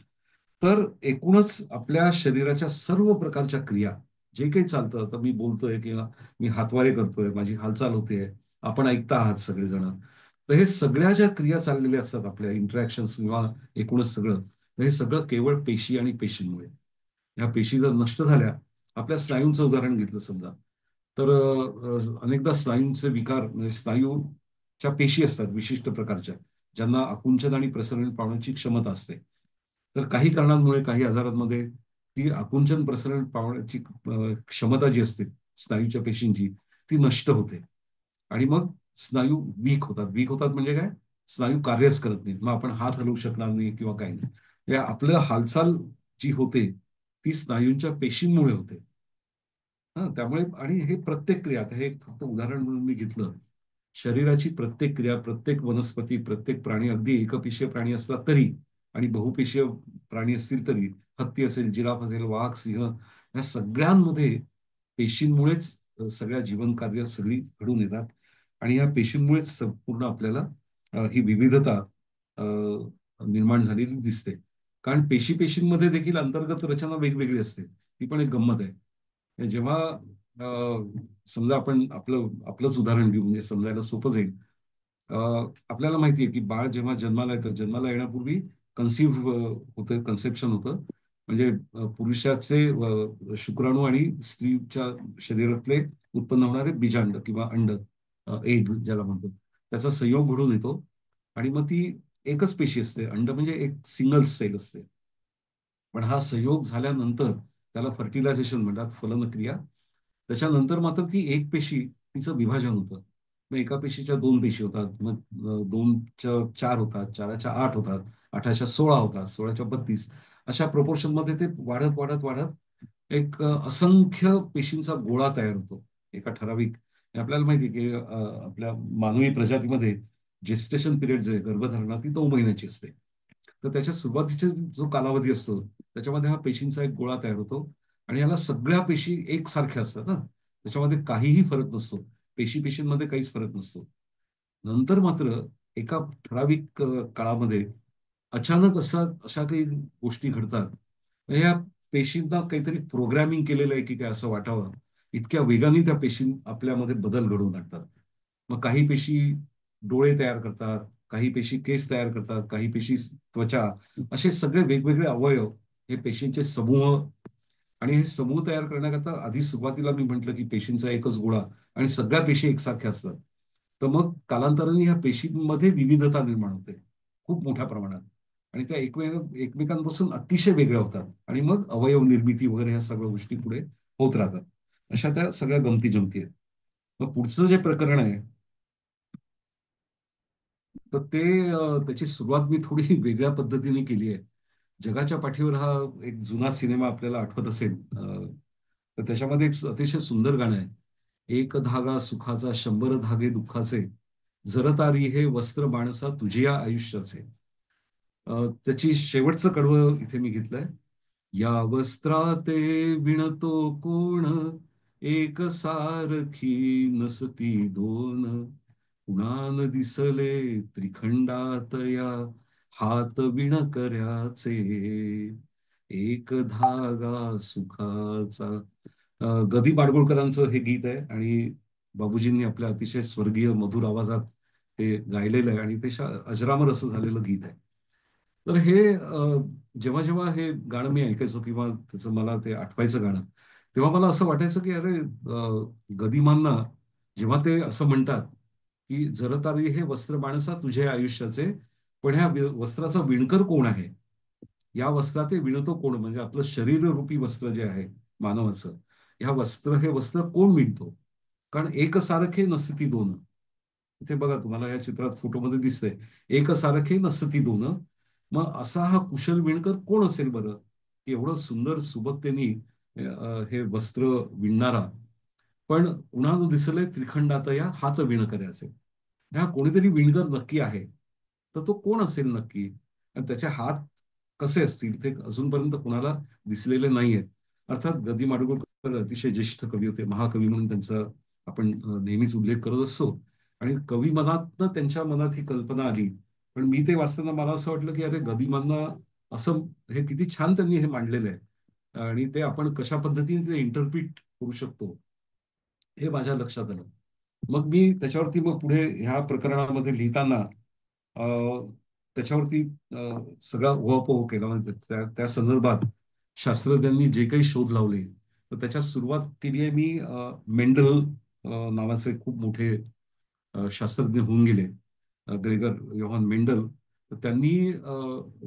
तर एकूणच आपल्या शरीराच्या सर्व प्रकारच्या क्रिया, जे काही चालतं, आता मी बोलतोय किंवा मी हातवारे करतोय, माझी हालचाल होते, आपण ऐकता आहात सगळेजण, तर हे सगळ्या ज्या क्रिया चाललेल्या असतात आपल्या इंटरॅक्शन्स किंवा एकूणच सगळं, तर हे सगळं केवळ पेशी आणि पेशींमुळे. ह्या पेशी जर नष्ट झाल्या, आपल्या स्नायूंचं उदाहरण घेतलं समजा, तर अनेकदा स्नायूंचे विकार, म्हणजे स्नायूच्या पेशी असतात विशिष्ट प्रकारच्या, ज्यांना आकुंचन आणि प्रसरण पावण्याची क्षमता असते. तर काही कारणांमुळे, काही आजारांमध्ये ती आकुंचन प्रसरण पावण्याची क्षमता जी असते स्नायूच्या पेशींची, ती नष्ट होते. आणि मग स्नायू वीक होतात. वीक होतात म्हणजे काय? स्नायू कार्यच करत नाहीत. मग आपण हात हलवू शकणार नाही किंवा काही नाही. आपलं हालचाल जी होते ती स्नायूंच्या पेशींमुळे होते. त्यामुळे, आणि हे प्रत्येक क्रिया, आता हे एक फक्त उदाहरण म्हणून मी घेतलं. शरीराची प्रत्येक क्रिया, प्रत्येक वनस्पती, प्रत्येक प्राणी, अगदी एकपेशीय प्राणी असला तरी आणि बहुपेशीय प्राणी असतील तरी, हत्ती असेल, जिराफ असेल, वाघ, सिंह, या सगळ्यांमध्ये पेशींमुळेच सगळ्या जीवनकार्य सगळी घडून येतात. आणि या पेशींमुळेच संपूर्ण आपल्याला ही विविधता अ, निर्माण झालेली दिसते. कारण पेशींमध्ये देखील अंतर्गत रचना वेगवेगळी असते. ती पण एक गंमत आहे. जेव्हा समजा आपण आपलंच उदाहरण घेऊ, म्हणजे समजायला सोपं जाईल. अ, आपल्याला माहिती आहे की बाळ जेव्हा जन्माला येतं, जन्माला येण्यापूर्वी कन्सिव्ह होतं, कन्सेप्शन होतं. म्हणजे पुरुषाचे शुक्राणू आणि स्त्रीच्या शरीरातले उत्पन्न होणारे बीजांड किंवा अंड, एग ज्याला म्हणतो, त्याचा संयोग घडून येतो. आणि मग ती एकच पेशी असते. अंड म्हणजे एक सिंगल सेल असते. पण हा संयोग झाल्यानंतर त्याला फर्टिलायझेशन म्हणतात, फलनक्रिया. त्याच्यानंतर मात्र ती एक पेशी, तिचं विभाजन होतं. मग एका पेशीच्या दोन पेशी होतात, मग दोनच्या चार होतात, चाराच्या आठ होतात, आठाच्या 16 होतात, 16च्या 32. अशा proportion मध्ये ते वाढत वाढत वाढत एक असंख्य पेशींचा गोळा तयार होतो एका ठराविक. आपल्याला माहिती आहे की आपल्या मानवी प्रजातीमध्ये जेस्टेशन पिरियड जे आहे, गर्भधारणा, ती 9 महिन्याची असते. तर त्याच्या सुरुवातीचा जो कालावधी असतो त्याच्यामध्ये हा पेशींचा एक गोळा तयार होतो. आणि याला सगळ्या पेशी एकसारख्या असतात ना, त्याच्यामध्ये काहीही फरक नसतो. पेशींमध्ये काहीच फरक नसतो. नंतर मात्र एका ठराविक काळामध्ये अचानक अशा काही गोष्टी घडतात. म्हणजे या पेशींना काहीतरी प्रोग्रॅमिंग केलेलं आहे की काय असं वाटावं, इतक्या वेगाने त्या पेशी आपल्यामध्ये बदल घडवून आणतात. मग काही पेशी डोळे तयार करतात, काही पेशी केस तयार करतात, काही पेशी त्वचा, असे सगळे वेगवेगळे अवयव, हे पेशींचे समूह. आणि हे समूह तयार करण्याकरता आधी सुरुवातीला मी म्हटलं की पेशींचा एकच गोळा आणि सगळ्या पेशी एकसारख्या असतात. तर मग कालांतराने ह्या पेशींमध्ये विविधता निर्माण होते खूप मोठ्या प्रमाणात. आणि त्या एकमेकांपासून अतिशय वेगळ्या होतात. आणि मग अवयव निर्मिती वगैरे ह्या सगळ्या गोष्टी पुढे होत राहतात. अशा त्या सगळ्या गमती जमती आहेत. मग पुढचं जे प्रकरण आहे, तर त्याची सुरुवात मी थोडी वेगळ्या पद्धतीने केली आहे. जगाच्या पाठीवर हा एक जुना सिनेमा आपल्याला आठवत असेल. तर त्याच्यामध्ये एक अतिशय सुंदर गाणं आहे. एक धागा सुखाचा, 100 धागे दुःखाचे, जरतारी हे वस्त्र माणसा तुझिया आयुष्याचे. त्याची शेवटचं कडवं इथे मी घेतलंय. या वस्त्राते विणतो कोण, एक सारखी नसती दोन, कुणान दिसले त्रिखंडात या, हात विणकऱ्याचे, एक धागा सुखाचा. गदी माडगुळकरांचं हे गीत आहे आणि बाबूजींनी आपल्या अतिशय स्वर्गीय मधुर आवाजात ते गायलेलं आहे आणि ते अजरामर असं झालेलं गीत आहे. तर हे जेव्हा जेव्हा हे गाणं मी ऐकायचो किंवा त्याचं मला ते आठवायचं गाणं, तेव्हा मला असं वाटायचं की अरे, गदिमांना जेव्हा ते असं म्हणतात की जरतारी हे वस्त्र माणसा तुझ्या आयुष्याचे, पण ह्या वस्त्राचा विणकर कोण आहे, या वस्त्रात ते विणतो कोण, म्हणजे आपलं शरीररूपी वस्त्र जे आहे मानवाचं, हे वस्त्र कोण विणतो. कारण एकसारखे नसती दोन. इथे बघा, तुम्हाला या चित्रात फोटोमध्ये दिसतंय, एकसारखे नसती दोन. मग असा हा कुशल विणकर कोण असेल बरं, की एवढं सुंदर सुबकतेने हे वस्त्र विणणारा. पण उन्हानं दिसले त्रिखंडात या, हात विणकऱ्याचे. हा कोणीतरी विणकर नक्की आहे. तर तो कोण असेल नक्की, आणि त्याचे हात कसे असतील ते अजूनपर्यंत कुणाला दिसलेले नाहीयेत. अर्थात ग. माडगूळकर अतिशय ज्येष्ठ कवी होते, महाकवी म्हणून त्यांचा आपण नेहमीच उल्लेख करत असतो. आणि कवी मनातनं त्यांच्या मनात ही कल्पना आली. पण मी ते वाचताना मला असं वाटलं की अरे, गदिमांना असं हे किती छान त्यांनी हे मांडलेलं आहे, आणि ते आपण कशा पद्धतीने ते इंटरप्रिट करू शकतो हे माझ्या लक्षात आलं. मग मी त्याच्यावरती मग पुढे ह्या प्रकरणामध्ये लिहिताना अ, त्याच्यावरती सगळा उहापोह केला. म्हणजे त्या संदर्भात शास्त्रज्ञांनी जे काही शोध लावले, तर त्याच्यात सुरुवात केली आहे मी. मेंडल नावाचे खूप मोठे शास्त्रज्ञ होऊन गेले, ग्रेगर योहान मेंडल. तर त्यांनी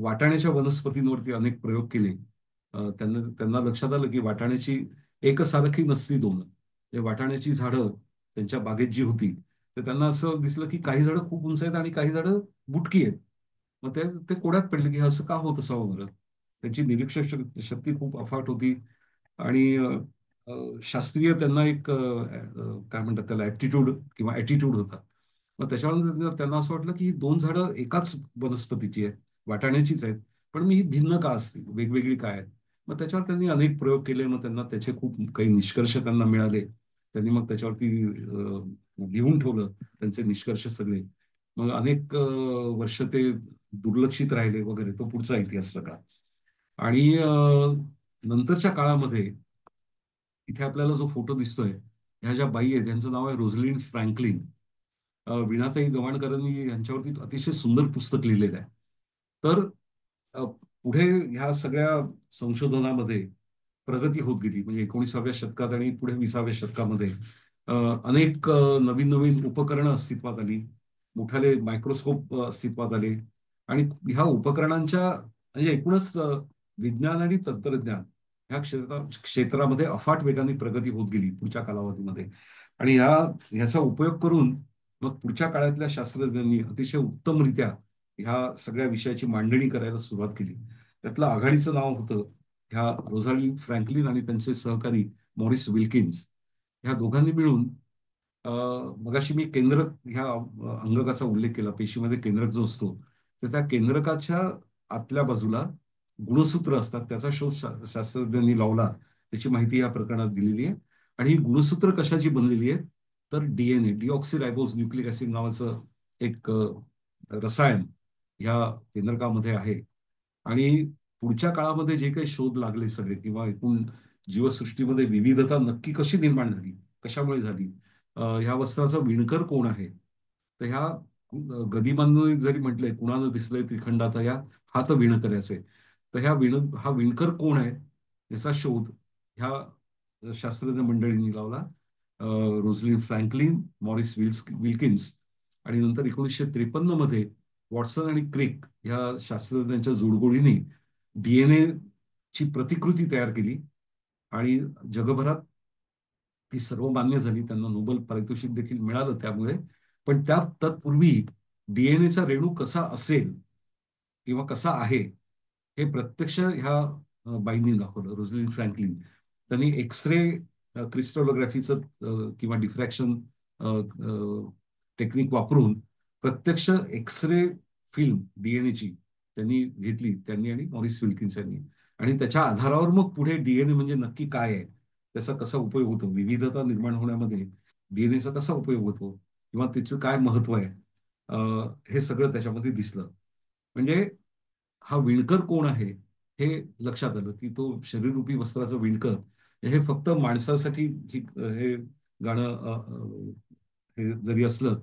वाटाण्याच्या वनस्पतींवरती अनेक प्रयोग केले. त्यांना त्यांना लक्षात आलं की वाटाण्याची एकसारखी नसती दोन. वाटाण्याची झाडं त्यांच्या बागेत जी होती, तर त्यांना असं दिसलं की काही झाडं खूप उंच आहेत आणि काही झाडं बुटकी आहेत. मग ते ते कोड्यात पडले की असं का होत असावं बरं. त्यांची निरीक्षण शक्ती खूप अफाट होती. आणि शास्त्रीय त्यांना एक काय म्हणतात त्याला, ऍप्टिट्यूड किंवा ॲटिट्यूड होता. मग त्याच्यावर त्यांना असं वाटलं की ही दोन झाडं एकाच वनस्पतीची आहेत, वाटाण्याचीच आहेत, पण मी ही भिन्न का असतील, वेगवेगळी काय आहेत. मग त्याच्यावर त्यांनी अनेक प्रयोग केले. मग त्यांना त्याचे खूप काही निष्कर्ष त्यांना मिळाले. त्यांनी मग त्याच्यावरती लिहून ठेवलं त्यांचे निष्कर्ष सगळे. मग अनेक वर्ष ते दुर्लक्षित राहिले वगैरे, तो पुढचा इतिहास सगळा. आणि नंतरच्या काळामध्ये इथे आपल्याला जो फोटो दिसतोय, ह्या ज्या बाई आहेत त्यांचं नाव आहे रोझलिंड फ्रँकलिन. वीणाताई गवाणकरांनी यांच्यावरती अतिशय सुंदर पुस्तक लिहिलेलं आहे. तर पुढे ह्या सगळ्या संशोधनामध्ये प्रगती होत गेली. म्हणजे 19व्या शतकात आणि पुढे 20व्या शतकामध्ये अ, अनेक नवीन नवीन उपकरणं अस्तित्वात आली. मोठाले मायक्रोस्कोप अस्तित्वात आले आणि ह्या उपकरणांच्या म्हणजे एकूणच विज्ञान आणि तंत्रज्ञान ह्या क्षेत्रामध्ये अफाट वेगाने प्रगती होत गेली पुढच्या कालावधीमध्ये. आणि ह्याचा उपयोग करून मग पुढच्या काळातल्या शास्त्रज्ञांनी अतिशय उत्तमरित्या ह्या सगळ्या विषयाची मांडणी करायला सुरुवात केली. त्यातलं आघाडीचं नाव होतं ह्या रोझालिंड फ्रँकलिन आणि त्यांचे सहकारी मॉरिस विल्किन्स. ह्या दोघांनी मिळून मगाशी मी केंद्रक ह्या अंगकाचा उल्लेख केला. पेशीमध्ये केंद्रक जो असतो, तर त्या केंद्रकाच्या आतल्या बाजूला गुणसूत्र असतात. त्याचा शोध शास्त्रज्ञांनी लावला. त्याची माहिती या प्रकरणात दिलेली आहे. आणि ही गुणसूत्र कशाची बनलेली आहे, तर डीएनए, डिऑक्सिरायबोज न्यूक्लिक ऍसिड नावाचं एक रसायन ह्या केंद्रकामध्ये आहे. आणि पुढच्या काळामध्ये जे काही शोध लागले सगळे किंवा एकूण जीवसृष्टीमध्ये विविधता नक्की कशी निर्माण झाली, कशामुळे झाली, ह्या वस्त्राचा विणकर कोण आहे, तर ह्या गदिमांनी जरी म्हटलंय कुणानं दिसलंय त्रिखंडात या हात विणकऱ्याचे, तर हा विणकर कोण आहे याचा शोध ह्या शास्त्रज्ञ मंडळींनी लावला. रोझलिन फ्रँकलिन, मॉरिस विल्किन्स आणि नंतर 1953 मध्ये वॉटसन आणि क्रिक ह्या शास्त्रज्ञांच्या जोडगोळीने डीएनए ची प्रतिकृती तयार केली आणि जगभरात ती सर्व मान्य झाली. त्यांना नोबेल पारितोषिक देखील मिळालं त्यामुळे. पण तत्पूर्वी डीएनएचा रेणू कसा असेल किंवा कसा आहे हे प्रत्यक्ष ह्या बाईंनी दाखवलं, रोझलिन फ्रँकलिन. त्यांनी एक्स रे क्रिस्टलोग्राफीचं किंवा डिफ्रॅक्शन टेक्निक वापरून प्रत्यक्ष एक्स रे फिल्म डीएनएची त्यांनी घेतली, त्यांनी आणि मॉरिस विल्किन्स यांनी. आणि त्याच्या आधारावर मग पुढे डीएनए म्हणजे नक्की काय आहे, त्याचा कसा उपयोग होतो, विविधता निर्माण होण्यामध्ये डीएनएचा कसा उपयोग होतो किंवा त्याचं काय महत्व आहे, हे सगळं त्याच्यामध्ये दिसलं. म्हणजे हा विणकर कोण आहे हे लक्षात आलं, की तो शरीररूपी वस्त्राचा विणकर हे फक्त माणसासाठी हे गाणं हे जरी असलं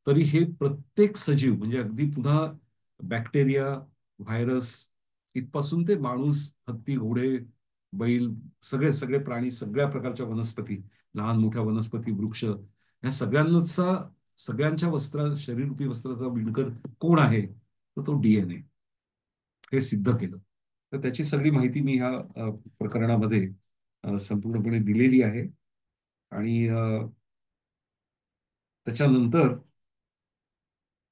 तरी हे प्रत्येक सजीव म्हणजे अगदी पुन्हा बॅक्टेरिया, व्हायरस इथपासून ते माणूस, हत्ती, घोडे, बैल, सगळे सगळे प्राणी, सगळ्या प्रकारच्या वनस्पती, लहान मोठ्या वनस्पती, वृक्ष, या सगळ्यांच्या शरीररूपी वस्त्राचा विणकर कोण आहे, तर तो डीएनए, हे सिद्ध केलं. तर त्याची सगळी माहिती मी ह्या प्रकरणामध्ये संपूर्णपणे दिलेली आहे. आणि त्याच्यानंतर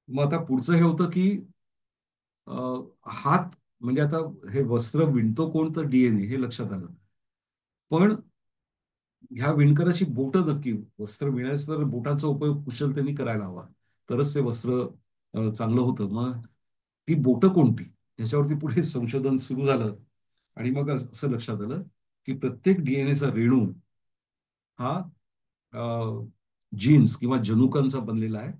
मग आता पुढचं हे होतं की हात म्हणजे आता हे वस्त्र विणतो कोण, तर डीएनए हे लक्षात आलं. पण ह्या विणकराची बोटं नक्की, वस्त्र विणायचं तर बोटांचा उपयोग कुशलतेने करायला हवा, तरच ते वस्त्र चांगलं होतं. मग ती बोटं कोणती, ह्याच्यावरती पुढे संशोधन सुरू झालं. आणि मग असं लक्षात आलं की प्रत्येक डीएनएचा रेणू हा जीन्स किंवा जनुकांचा बनलेला आहे.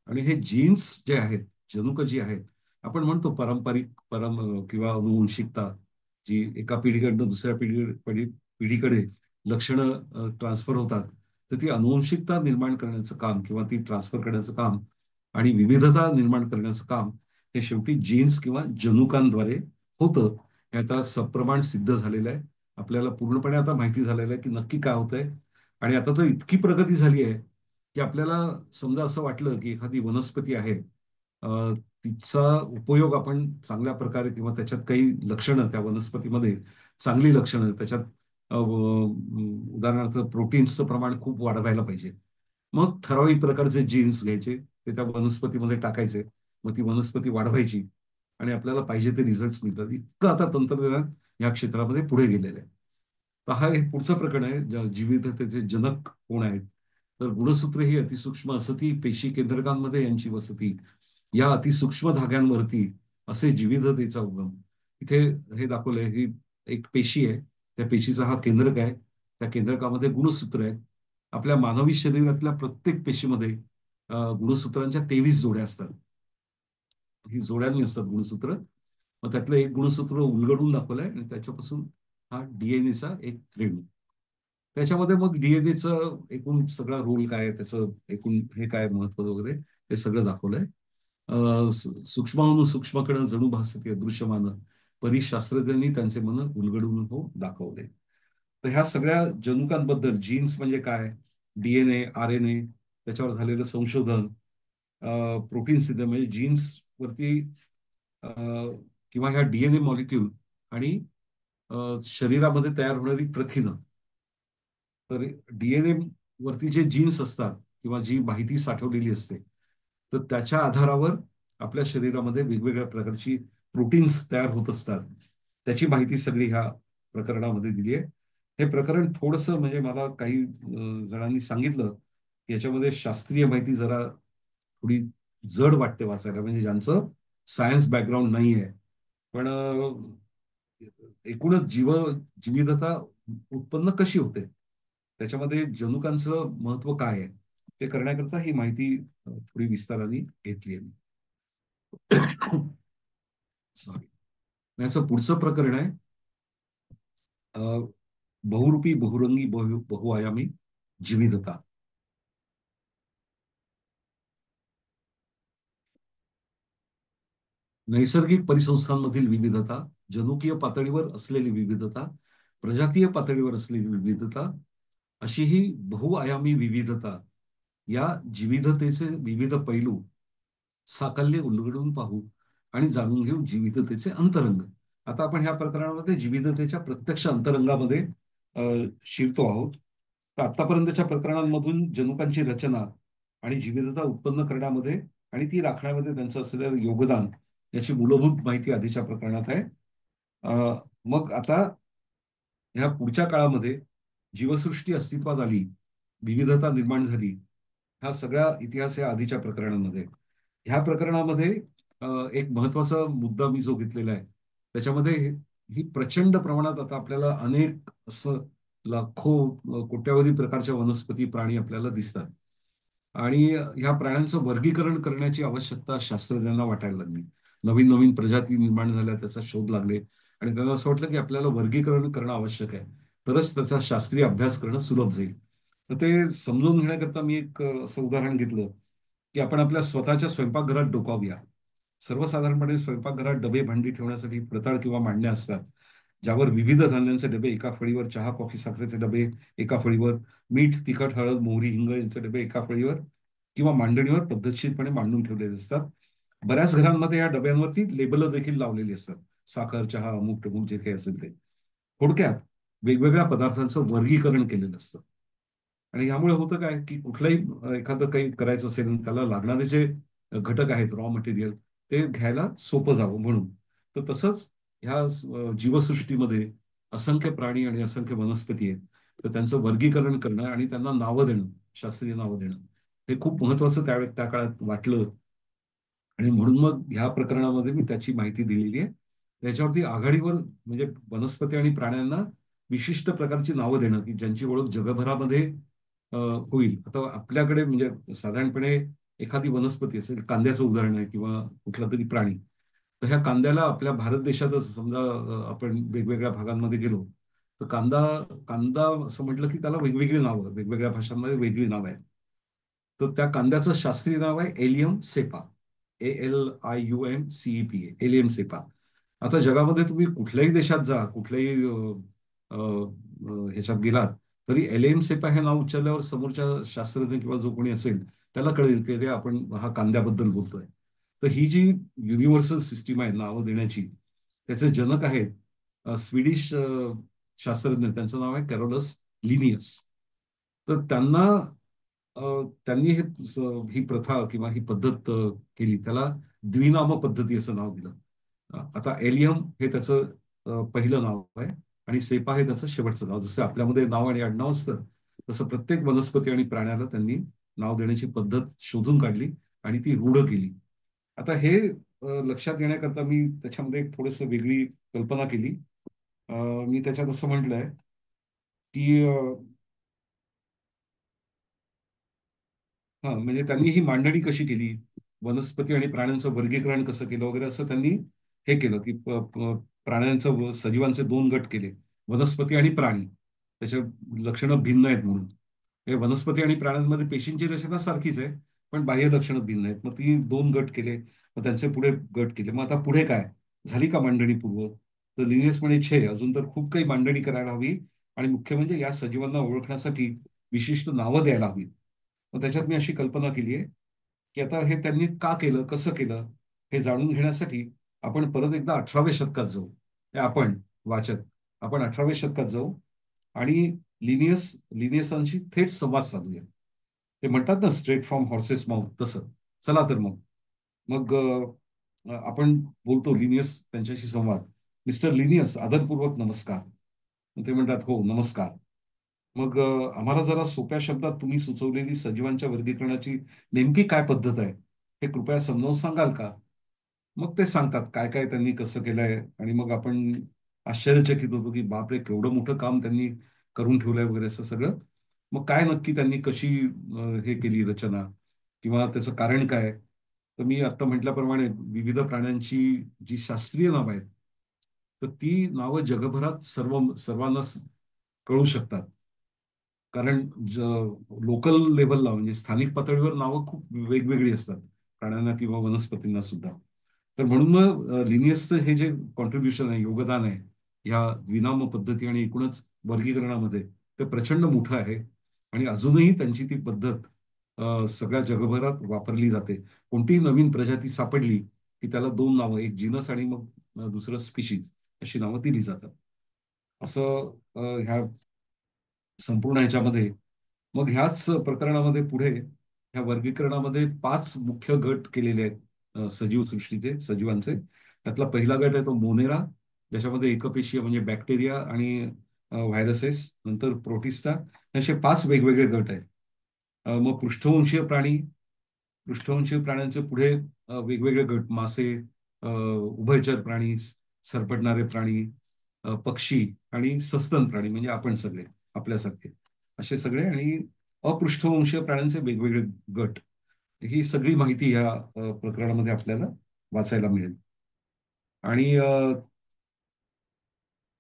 आणि हे जीन्स जे आहेत, जनुक जी आहेत, आपण म्हणतो पारंपरिक किंवा अनुवंशिकता, जी एका पिढीकडनं दुसऱ्या पिढीकडे लक्षणं ट्रान्सफर होतात, तर ती अनुवंशिकता निर्माण करण्याचं काम किंवा ती ट्रान्सफर करण्याचं काम आणि विविधता निर्माण करण्याचं काम हे शेवटी जीन्स किंवा जनुकांद्वारे होतं. हे आता सप्रमाण सिद्ध झालेलं आहे. आपल्याला पूर्णपणे आता माहिती झालेलं आहे की नक्की काय होतंय. आणि आता तर इतकी प्रगती झाली आहे की आपल्याला समजा असं वाटलं की एखादी वनस्पती आहे, अ, तिचा उपयोग आपण चांगल्या प्रकारे किंवा त्याच्यात काही लक्षणं त्या वनस्पतीमध्ये, चांगली लक्षणं त्याच्यात, उदाहरणार्थ प्रोटीन्सचं प्रमाण खूप वाढवायला पाहिजे. मग ठराविक प्रकारचे जीन्स घ्यायचे, ते त्या वनस्पतीमध्ये टाकायचे, मग ती वनस्पती वाढवायची आणि आपल्याला पाहिजे ते रिझल्ट मिळतात. इतकं आता तंत्रज्ञान या क्षेत्रामध्ये पुढे गेलेलं आहे. तर हा हे पुढचं प्रकरण आहे, विविधतेचे जनक कोण आहेत, तर गुणसूत्र ही अतिसूक्ष्म असती पेशी केंद्रकांमध्ये यांची वसती, या अतिसूक्ष्म धाग्यांवरती असे विविधतेचा उगम. इथे हे दाखवलंय, ही एक पेशी आहे, त्या पेशीचा हा केंद्रक आहे, त्या केंद्रकामध्ये गुणसूत्र आहेत. आपल्या मानवी शरीरातल्या प्रत्येक पेशीमध्ये गुणसूत्रांच्या 23 जोड्या असतात. ही जोड्यांनी असतात गुणसूत्र. मग त्यातलं एक गुणसूत्र उलगडून दाखवलंय आणि त्याच्यापासून हा डीएनएचा एक रेणू. त्याच्यामध्ये मग डीएनएचं एकूण सगळा रोल काय आहे, त्याचं एकूण हे काय महत्व वगैरे हे सगळं दाखवलंय. सूक्ष्माहून सूक्ष्मकडे जणू भासते अदृश्यमान, परी शास्त्रज्ञांनी त्यांचे मन उलगडून हो दाखवले. तर ह्या सगळ्या जनुकांबद्दल, जीन्स म्हणजे काय, डीएनए, आरएनए, त्याच्यावर झालेलं संशोधन, प्रोटीन सिद्ध म्हणजे जीन्स वरती, अ, किंवा ह्या डीएनए मॉलिक्यूल आणि शरीरामध्ये तयार होणारी प्रथिनं. तर डीएनए वरती जे जीन्स असतात किंवा जी माहिती साठवलेली असते, तर त्याच्या आधारावर आपल्या शरीरामध्ये वेगवेगळ्या प्रकारची प्रोटीन्स तयार होत असतात. त्याची माहिती सगळी ह्या प्रकरणामध्ये दिली आहे. हे प्रकरण थोडंसं म्हणजे मला काही जणांनी सांगितलं की याच्यामध्ये शास्त्रीय माहिती जरा थोडी जड वाटते वाचायला, म्हणजे ज्यांचं सायन्स बॅकग्राऊंड नाही आहे. पण एकूणच जीवितता उत्पन्न कशी होते, त्याच्यामध्ये जनुकांचं महत्व काय आहे, ते करण्याकरता ही माहिती थोडी विस्ताराने घेतली आहे. सॉरी. याचं पुढचं प्रकरण आहे अ, बहुरूपी, बहुरंगी, बहुआयामी जीवितता. नैसर्गिक परिसंस्थांमधील विविधता, जनुकीय पातळीवर असलेली विविधता, प्रजातीय पातळीवर असलेली विविधता, अशी ही बहुआयामी विविधता, या जीविततेचे विविध पैलू साकल्य उलगडून पाहू आणि जाणून घेऊ जीविततेचे अंतरंग. आता आपण ह्या प्रकरणामध्ये जीविततेच्या प्रत्यक्ष अंतरंगामध्ये अ, शिरतो आहोत. तर आतापर्यंतच्या प्रकरणांमधून जनुकांची रचना आणि जीवितता उत्पन्न करण्यामध्ये आणि ती राखण्यामध्ये त्यांचं असलेलं योगदान याची मूलभूत माहिती आधीच्या प्रकरणात आहे. मग आता ह्या पुढच्या काळामध्ये जीवसृष्टी अस्तित्वात आली, विविधता निर्माण झाली, ह्या सगळ्या इतिहास या आधीच्या प्रकरणांमध्ये. ह्या प्रकरणामध्ये एक महत्वाचा मुद्दा मी जो घेतलेला आहे, त्याच्यामध्ये ही प्रचंड प्रमाणात आता आपल्याला अनेक असं लाखो, कोट्यावधी प्रकारच्या वनस्पती, प्राणी आपल्याला दिसतात. आणि ह्या प्राण्यांचं वर्गीकरण करण्याची आवश्यकता शास्त्रज्ञांना वाटायला लागली. नवीन नवीन प्रजाती निर्माण झाल्या, त्याचा शोध लागले आणि त्यांना असं वाटलं की आपल्याला वर्गीकरण करणं आवश्यक आहे, तरच त्याचा शास्त्रीय अभ्यास करणं सुलभ जाईल. तर ते समजून घेण्याकरता मी एक असं उदाहरण घेतलं की आपण आपल्या स्वतःच्या स्वयंपाकघरात डोकावूया. सर्वसाधारणपणे स्वयंपाकघरात डबे भांडी ठेवण्यासाठी प्रताळ किंवा मांडण्या असतात, ज्यावर विविध धान्यांचे डबे एका फळीवर, चहा कॉफी साखरेचे डबे एका फळीवर, मीठ तिखट हळद मोहरी हिंग यांचे डबे एका फळीवर किंवा मांडणीवर पद्धतशीरपणे मांडून ठेवलेले असतात. बऱ्याच घरांमध्ये या डब्यांवरती लेबल देखील लावलेली असतात, साखर, चहा, अमुक टमुक जे काही असेल ते. थोडक्यात वेगवेगळ्या पदार्थांचं वर्गीकरण केलेलं असतं. आणि यामुळे होतं काय की कुठलंही एखादं काही करायचं असेल आणि त्याला लागणारे जे घटक आहेत, रॉ मटेरियल, ते घ्यायला सोपं जावं म्हणून. तर तसंच ह्या जीवसृष्टीमध्ये असंख्य प्राणी आणि असंख्य वनस्पती आहेत. तर त्यांचं वर्गीकरण करणं आणि त्यांना नावं देणं, शास्त्रीय नावं देणं, हे खूप महत्वाचं त्यावेळेस त्या काळात वाटलं. आणि म्हणून मग ह्या प्रकरणामध्ये मी त्याची माहिती दिलेली आहे. त्याच्यावरती आघाडीवर म्हणजे वनस्पती आणि प्राण्यांना विशिष्ट प्रकारची नावं देणं की ज्यांची ओळख जगभरामध्ये होईल. आता आपल्याकडे म्हणजे साधारणपणे एखादी वनस्पती असेल, कांद्याचं उदाहरण आहे किंवा कुठला तरी प्राणी, तर ह्या कांद्याला आपल्या भारत देशातच समजा आपण वेगवेगळ्या भागांमध्ये गेलो, तर कांदा कांदा असं म्हटलं की त्याला वेगवेगळी नावं, वेगवेगळ्या भाषांमध्ये वेगळी नावं आहेत. तर त्या कांद्याचं शास्त्रीय नाव आहे allium cepa. ALIUMCEPA, allium cepa. आता जगामध्ये तुम्ही कुठल्याही देशात जा, कुठल्याही अ, ह्याच्यात गेलात, तरी एलियम सेपा हे नाव उच्चारल्यावर समोरच्या शास्त्रज्ञ किंवा जो कोणी असेल त्याला कळेल की ते आपण हा कांद्याबद्दल बोलतोय. तर ही जी युनिव्हर्सल सिस्टीम आहे नावं देण्याची, त्याचे जनक आहेत स्वीडिश शास्त्रज्ञ. त्यांचं नाव आहे कॅरोलस लिनियस. तर अ, त्यांनी ही प्रथा किंवा ही पद्धत केली. त्याला द्विनाम पद्धती असं नाव दिलं. आता एलियम हे त्याचं पहिलं नाव आहे आणि सेपा हे त्याचं शेवटचं नाव. जसं आपल्यामध्ये नाव आणि आडनाव असतं, तसं प्रत्येक वनस्पती आणि प्राण्याला त्यांनी नाव देण्याची पद्धत शोधून काढली आणि ती रूढ केली. आता हे लक्षात येण्याकरता मी त्याच्यामध्ये एक थोडंसं वेगळी कल्पना केली. अ, मी त्याच्यात असं म्हटलंय की हा म्हणजे त्यांनी ही मांडणी कशी केली, वनस्पती आणि प्राण्यांचं वर्गीकरण कसं केलं वगैरे, असं त्यांनी हे केलं की प्राण्यांचं सजीवांचे दोन गट केले, वनस्पती आणि प्राणी. त्याच्या लक्षणं भिन्न आहेत म्हणून. हे वनस्पती आणि प्राण्यांमध्ये पेशींची रचना सारखीच आहे, पण बाह्य लक्षणं भिन्न आहेत. मग ती 2 गट केले. मग त्यांचे पुढे गट केले. मग आता पुढे काय? झाली का मांडणी पूर्व? तर लिनियस म्हणे, "छे, अजून तर खूप काही मांडणी करायला हवी आणि मुख्य म्हणजे या सजीवांना ओळखण्यासाठी विशिष्ट नावं द्यायला हवीत." मग त्याच्यात मी अशी कल्पना केली आहे, की आता हे त्यांनी का केलं, कसं केलं, हे जाणून घेण्यासाठी आपण परत एकदा 18व्या शतकात जाऊ. हे आपण वाचक, आपण 18व्या शतकात जाऊ आणि लिनियसांशी थेट संवाद साधूया. ते म्हणतात ना, स्ट्रेट फ्रॉम हॉर्सेस माउथ, तसं. चला तर मग. मग आपण बोलतो लिनियस त्यांच्याशी संवाद. "मिस्टर लिनियस, आदरपूर्वक नमस्कार." मग ते म्हणतात, "हो, नमस्कार." मग आम्हाला जरा सोप्या शब्दात तुम्ही सुचवलेली सजीवांच्या वर्गीकरणाची नेमकी काय पद्धत आहे, हे कृपया समजावून सांगाल का? मग ते सांगतात काय काय त्यांनी कसं केलंय आणि मग आपण आश्चर्यचकित होतो की बापरे, केवढं मोठं काम त्यांनी करून ठेवलंय वगैरे असं सगळं. मग काय नक्की त्यांनी कशी हे केली रचना किंवा त्याचं कारण काय? तर मी आता म्हटल्याप्रमाणे विविध प्राण्यांची जी शास्त्रीय नावं आहेत, तर ती नावं जगभरात सर्वांनाच कळू शकतात. कारण लोकल लेव्हलला म्हणजे स्थानिक पातळीवर नावं खूप वेगवेगळी असतात प्राण्यांना किंवा वनस्पतींना सुद्धा. तर म्हणून मग लिनियसचं हे जे कॉन्ट्रीब्युशन आहे, योगदान आहे ह्या द्विनाम पद्धती आणि एकूणच वर्गीकरणामध्ये, ते प्रचंड मोठं आहे. आणि अजूनही त्यांची ती पद्धत सगळ्या जगभरात वापरली जाते. कोणतीही नवीन प्रजाती सापडली की त्याला 2 नावं, एक जीनस आणि मग दुसरं स्पिशीज, अशी नावं दिली जातात. असं ह्या संपूर्ण ह्याच्यामध्ये मग ह्याच प्रकरणामध्ये पुढे ह्या वर्गीकरणामध्ये 5 मुख्य गट केलेले आहेत सजीव सृष्टीचे, सजीवांचे. त्यातला पहिला गट आहे तो मोनेरा, ज्याच्यामध्ये एकपेशीय म्हणजे बॅक्टेरिया आणि व्हायरसेस, नंतर प्रोटिस्टा, असे 5 वेगवेगळे गट आहेत. मग पृष्ठवंशीय प्राण्यांचे पुढे वेगवेगळे गट: मासे, उभयचर प्राणी, सरपटणारे प्राणी, पक्षी आणि सस्तन प्राणी म्हणजे आपण सगळे, आपल्यासारखे असे सगळे. आणि अपृष्ठवंशीय प्राण्यांचे वेगवेगळे गट. ही सगळी माहिती या प्रकरणामध्ये आपल्याला वाचायला मिळेल. आणि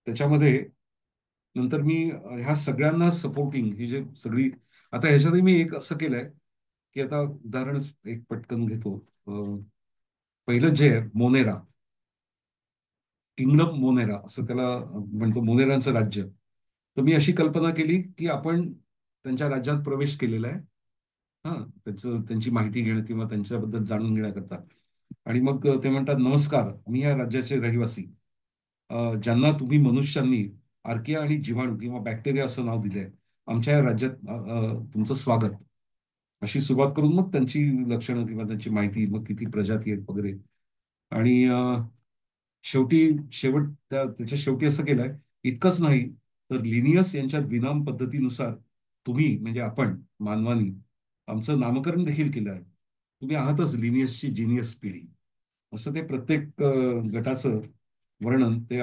त्याच्यामध्ये नंतर मी ह्या सगळ्यांना सपोर्टिंग ही जे सगळी, आता ह्याच्यातही मी एक असं केलंय की आता उदाहरण एक पटकन घेतो. अ, पहिलं जे आहे मोनेरा, किंगडम मोनेरा असं त्याला म्हणतो, मोनेरांचं राज्य. तर मी अशी कल्पना केली की आपण त्यांच्या राज्यात प्रवेश केलेला आहे. हा, त्यांची माहिती घेणं किंवा त्यांच्याबद्दल जाणून घेण्याकरता. आणि मग ते म्हणतात, "नमस्कार, मी या राज्याचे रहिवासी, ज्यांना तुम्ही मनुष्यांनी आर्किया आणि जीवाणू किंवा बॅक्टेरिया असं नाव दिलंय. आमच्या या राज्यात तुमचं स्वागत." अशी सुरुवात करून मग त्यांची लक्षणं किंवा त्यांची माहिती, मग किती प्रजाती आहेत वगैरे. आणि शेवटी त्याच्या शेवटी असं केलंय, इतकंच नाही तर लिनियस यांच्या द्विनाम पद्धतीनुसार तुम्ही म्हणजे आपण मानवानी आमचं नामकरण देखील केलं आहे. तुम्ही आहातच लिनियसची जिनियस पिढी. असं ते प्रत्येक गटाचं वर्णन ते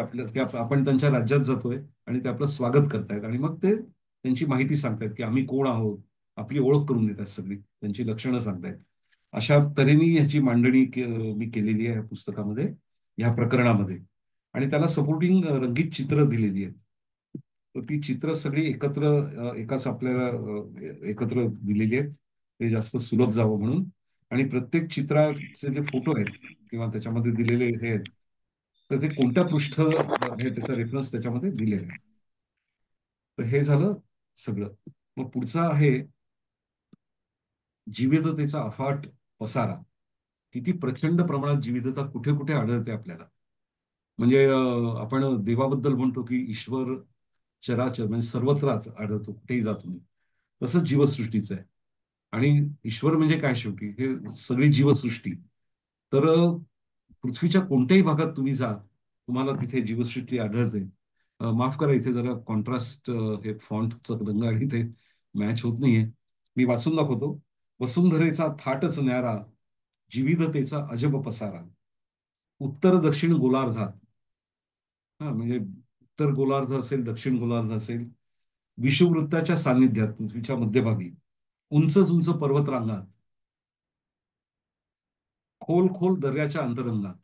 आपण त्यांच्या राज्यात जातोय आणि ते आपलं स्वागत करतायत आणि मग ते त्यांची माहिती सांगतायत की आम्ही कोण आहोत, आपली ओळख करून देतात सगळी, त्यांची लक्षणं सांगतायत. अशा तऱ्हेने ह्याची मांडणी मी केलेली आहे या पुस्तकामध्ये, ह्या प्रकरणामध्ये. आणि त्याला सपोर्टिंग रंगीत चित्र दिलेली आहेत. तर ती चित्र सगळी एकत्र एकाच आपल्याला एकत्र दिलेली आहेत, ते जास्त सुलभ जावं म्हणून. आणि प्रत्येक चित्राचे जे फोटो आहेत किंवा त्याच्यामध्ये दिलेले हे आहेत, तर ते कोणत्या पृष्ठ हे त्याचा रेफरन्स त्याच्यामध्ये दिलेला आहे. तर हे झालं सगळं. मग पुढचं आहे विविधतेचा अफाट पसारा. किती प्रचंड प्रमाणात विविधता कुठे कुठे आढळते आपल्याला. म्हणजे आपण देवाबद्दल म्हणतो की ईश्वर चराचर म्हणजे सर्वत्रच आढळतो, कुठेही जा तुम्ही. तसंच जीवसृष्टीचं आहे. आणि ईश्वर म्हणजे काय शेवटी? हे सगळी जीवसृष्टी. तर पृथ्वीच्या कोणत्याही भागात तुम्ही जा, तुम्हाला तिथे जीवसृष्टी आढळते. माफ करा, इथे जरा कॉन्ट्रास्ट, हे फॉन्टचा रंग आणि ते मॅच होत नाहीये. मी वाचून दाखवतो. "वसुंधरेचा थाटच न्यारा, विविधतेचा अजब पसारा. उत्तर दक्षिण गोलार्धात." हा, म्हणजे उत्तर गोलार्ध असेल, दक्षिण गोलार्ध असेल, विषुववृत्ताच्या सान्निध्यात पृथ्वीच्या मध्यभागी, उंच उंच पर्वतरांगात, खोल खोल दर्याच्या अंतरंगात,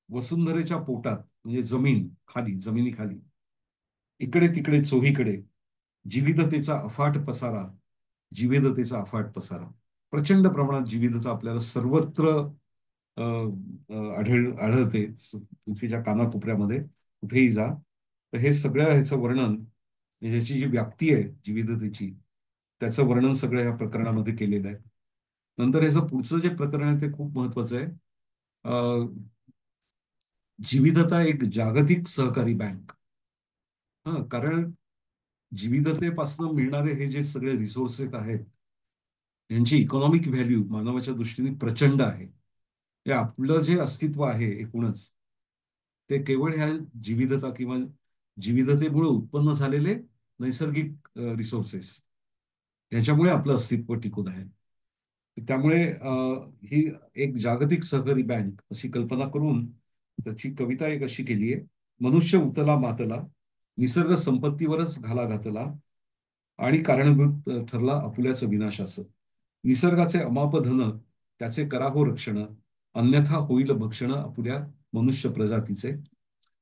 वसुंधरेच्या पोटात म्हणजे जमीन खाली, जमिनीखाली, इकडे तिकडे चोहीकडे विविधतेचा अफाट पसारा, विविधतेचा अफाट पसारा. प्रचंड प्रमाणात विविधता आपल्याला सर्वत्र आढळते. पृथ्वीच्या कानाकोपऱ्यामध्ये कुठेही जा, तर हे सगळ्या ह्याचं वर्णन, ह्याची जी व्याप्ती आहे विविधतेची, त्याचं वर्णन सगळं ह्या प्रकरणामध्ये केलेलं आहे. नंतर ह्याचं पुढचं जे प्रकरण आहे ते खूप महत्वाचं आहे. अ, विविधता एक जागतिक सहकारी बँक. हा, कारण विविधतेपासून मिळणारे हे जे सगळे रिसोर्सेस आहेत, यांची इकॉनॉमिक व्हॅल्यू मानवाच्या दृष्टीने प्रचंड आहे. हे आपलं जे अस्तित्व आहे एकूणच, ते केवळ ह्या विविधता किंवा विविधतेमुळे उत्पन्न झालेले नैसर्गिक रिसोर्सेस, ह्याच्यामुळे आपलं अस्तित्व टिकून आहे. त्यामुळे ही एक जागतिक सहकारी बँक अशी कल्पना करून त्याची कविता एक अशी केली आहे: मनुष्य उतला मातला, निसर्ग संपत्तीवरच घाला घातला, आणि कारणीभूत ठरला आपुल्याच विनाशाचं. निसर्गाचे अमाप धन, त्याचे कराहो रक्षण, अन्यथा होईल भक्षण आपुल्या मनुष्य प्रजातीचे.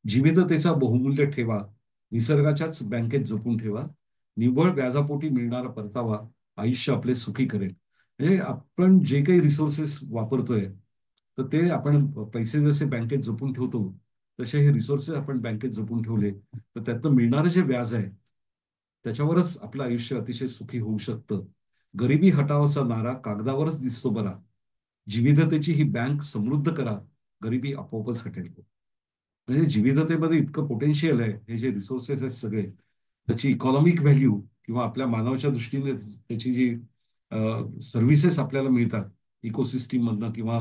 विविधतेचा बहुमूल्य ठेवा, निसर्गाच्याच बँकेत जपून ठेवा. निव्वळ व्याजापोटी मिळणारा परतावा आयुष्य आपले सुखी करेल. म्हणजे आपण जे काही रिसोर्सेस वापरतोय, तर ते आपण पैसे जसे बँकेत जपून ठेवतो, तसे हे रिसोर्सेस आपण बँकेत जपून ठेवले, तर त्यातनं मिळणारं जे व्याज आहे, त्याच्यावरच आपलं आयुष्य अतिशय सुखी होऊ शकतं. गरिबी हटावचा नारा कागदावरच दिसतो बरा. विविधतेची ही बँक समृद्ध करा, गरिबी आपोआपच हटेल. म्हणजे विविधतेमध्ये इतकं पोटेन्शियल आहे, हे जे रिसोर्सेस आहेत सगळे, त्याची इकॉनॉमिक व्हॅल्यू किंवा आपल्या मानवाच्या दृष्टीने त्याची जी सर्व्हिसेस आपल्याला मिळतात इकोसिस्टीम मधनं किंवा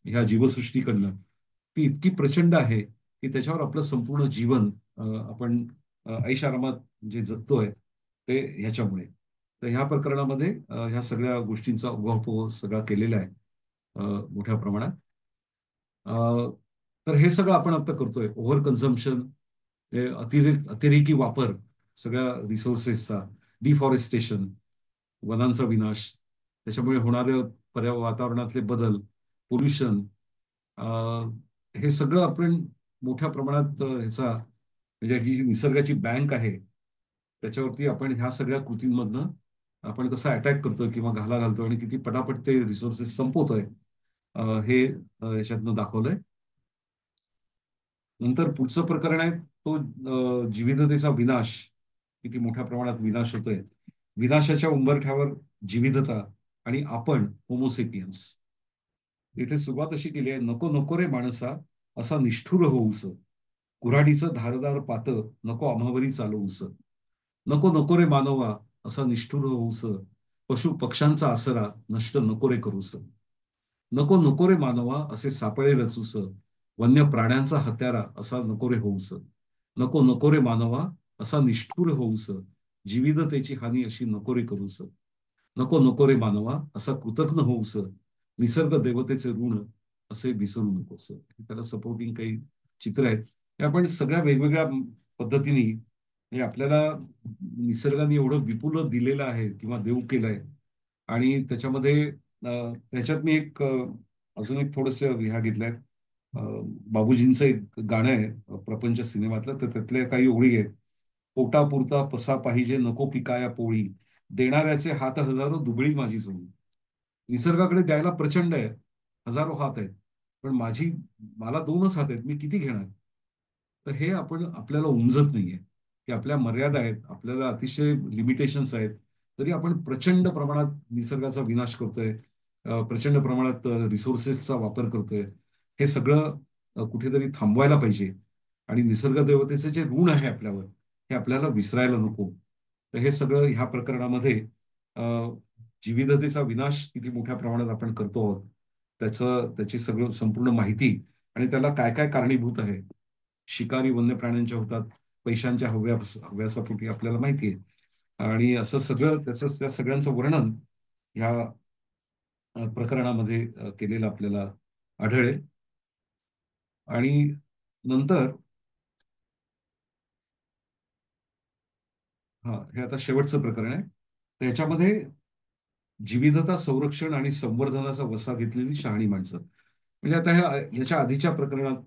ह्या जीवसृष्टीकडनं, ती इतकी प्रचंड आहे की त्याच्यावर आपलं संपूर्ण जीवन आपण ऐशारामात जे जगतोय ते ह्याच्यामुळे. तर ह्या प्रकरणामध्ये ह्या सगळ्या गोष्टींचा उहापोह सगळा केलेला आहे मोठ्या प्रमाणात. अ, तर हे सगळं आपण आता करतोय. ओव्हर कन्झम्पशन, अतिरेकी वापर सगळ्या रिसोर्सेसचा, डिफॉरेस्टेशन, वनांचा विनाश, त्याच्यामुळे होणारे वातावरणातले बदल, पोल्युशन, हे सगळं आपण मोठ्या प्रमाणात ह्याचा म्हणजे ही जी निसर्गाची बँक आहे, त्याच्यावरती आपण ह्या सगळ्या कृतींमधनं आपण कसं अटॅक करतोय किंवा घाला घालतोय आणि किती पटापट ते रिसोर्सेस संपवतोय, हे याच्यातनं दाखवलंय. नंतर पुढचं प्रकरण आहे तो विविधतेचा विनाश, किती मोठ्या प्रमाणात विनाश होतोय. विनाशाच्या उंबरठ्यावर विविधता आणि आपण होमोसेपियन्स. इथे सुरुवात अशी केली आहे: नको नको रे माणसा, असा निष्ठुर होऊस, कुऱ्हाडीचं धारदार पात नको आम्हावरी चालवूस. नको नको रे मानवा, असा निष्ठुर होऊस, पशु पक्ष्यांचा आसरा नष्ट नको रे करूस. नको नको रे मानवा, असे सापळे रचूस, वन्य प्राण्यांचा हत्यारा असा नको रे होऊस. नको नको रे मानवा, असा निष्ठुर होऊस, विविधतेची हानी अशी नको रे करूस. नको नको रे मानवा, असा कृतज्ञ होऊस, निसर्ग देवतेचे ऋण असे विसरू नकोस. त्याला सपोर्टिंग काही चित्र आहेत. हे आपण सगळ्या वेगवेगळ्या पद्धतीने, म्हणजे आपल्याला निसर्गाने एवढं विपुल दिलेलं आहे किंवा देऊ केलंय. आणि त्याच्यामध्ये त्याच्यात मी एक अजून एक थोडस ह्या घेतलंय. अ, बाबूजींचं एक गाणं आहे प्रपंच सिनेमातलं, तर त्यातल्या काही ओळी आहेत: पोटापुरता पसा पाहिजे नको पिकाया पोळी, देणाऱ्याचे हात हजारो दुबळी माझी जोडी. निसर्गाकडे द्यायला प्रचंड आहे, हजारो हात आहेत, पण मला दोनच हात आहेत, मी किती घेणार? तर हे आपण आपल्याला उमजत नाहीये की आपल्या मर्यादा आहेत, आपल्याला अतिशय लिमिटेशन्स आहेत, तरी आपण प्रचंड प्रमाणात निसर्गाचा विनाश करतोय, प्रचंड प्रमाणात रिसोर्सेसचा वापर करतोय. हे सगळं कुठेतरी थांबवायला पाहिजे. आणि निसर्ग देवतेचे जे ऋण आहे आपल्यावर, हे आपल्याला विसरायला नको. तर हे सगळं ह्या प्रकरणामध्ये अ, विविधतेचा विनाश किती मोठ्या प्रमाणात आपण करतो आहोत, त्याची सगळं संपूर्ण माहिती आणि त्याला काय काय कारणीभूत आहे, शिकारी वन्य प्राण्यांच्या होतात, पैशांच्या हव्यासापोटी आपल्याला माहिती आहे. आणि असं सगळं त्या सगळ्यांचं वर्णन ह्या प्रकरणामध्ये केलेलं आपल्याला आढळेल. आणि नंतर हे आता शेवटचं प्रकरण आहे. तर ह्याच्यामध्ये विविधता संरक्षण आणि संवर्धनाचा वसा घेतलेली शहाणी माणसं. म्हणजे आता ह्याच्या आधीच्या प्रकरणात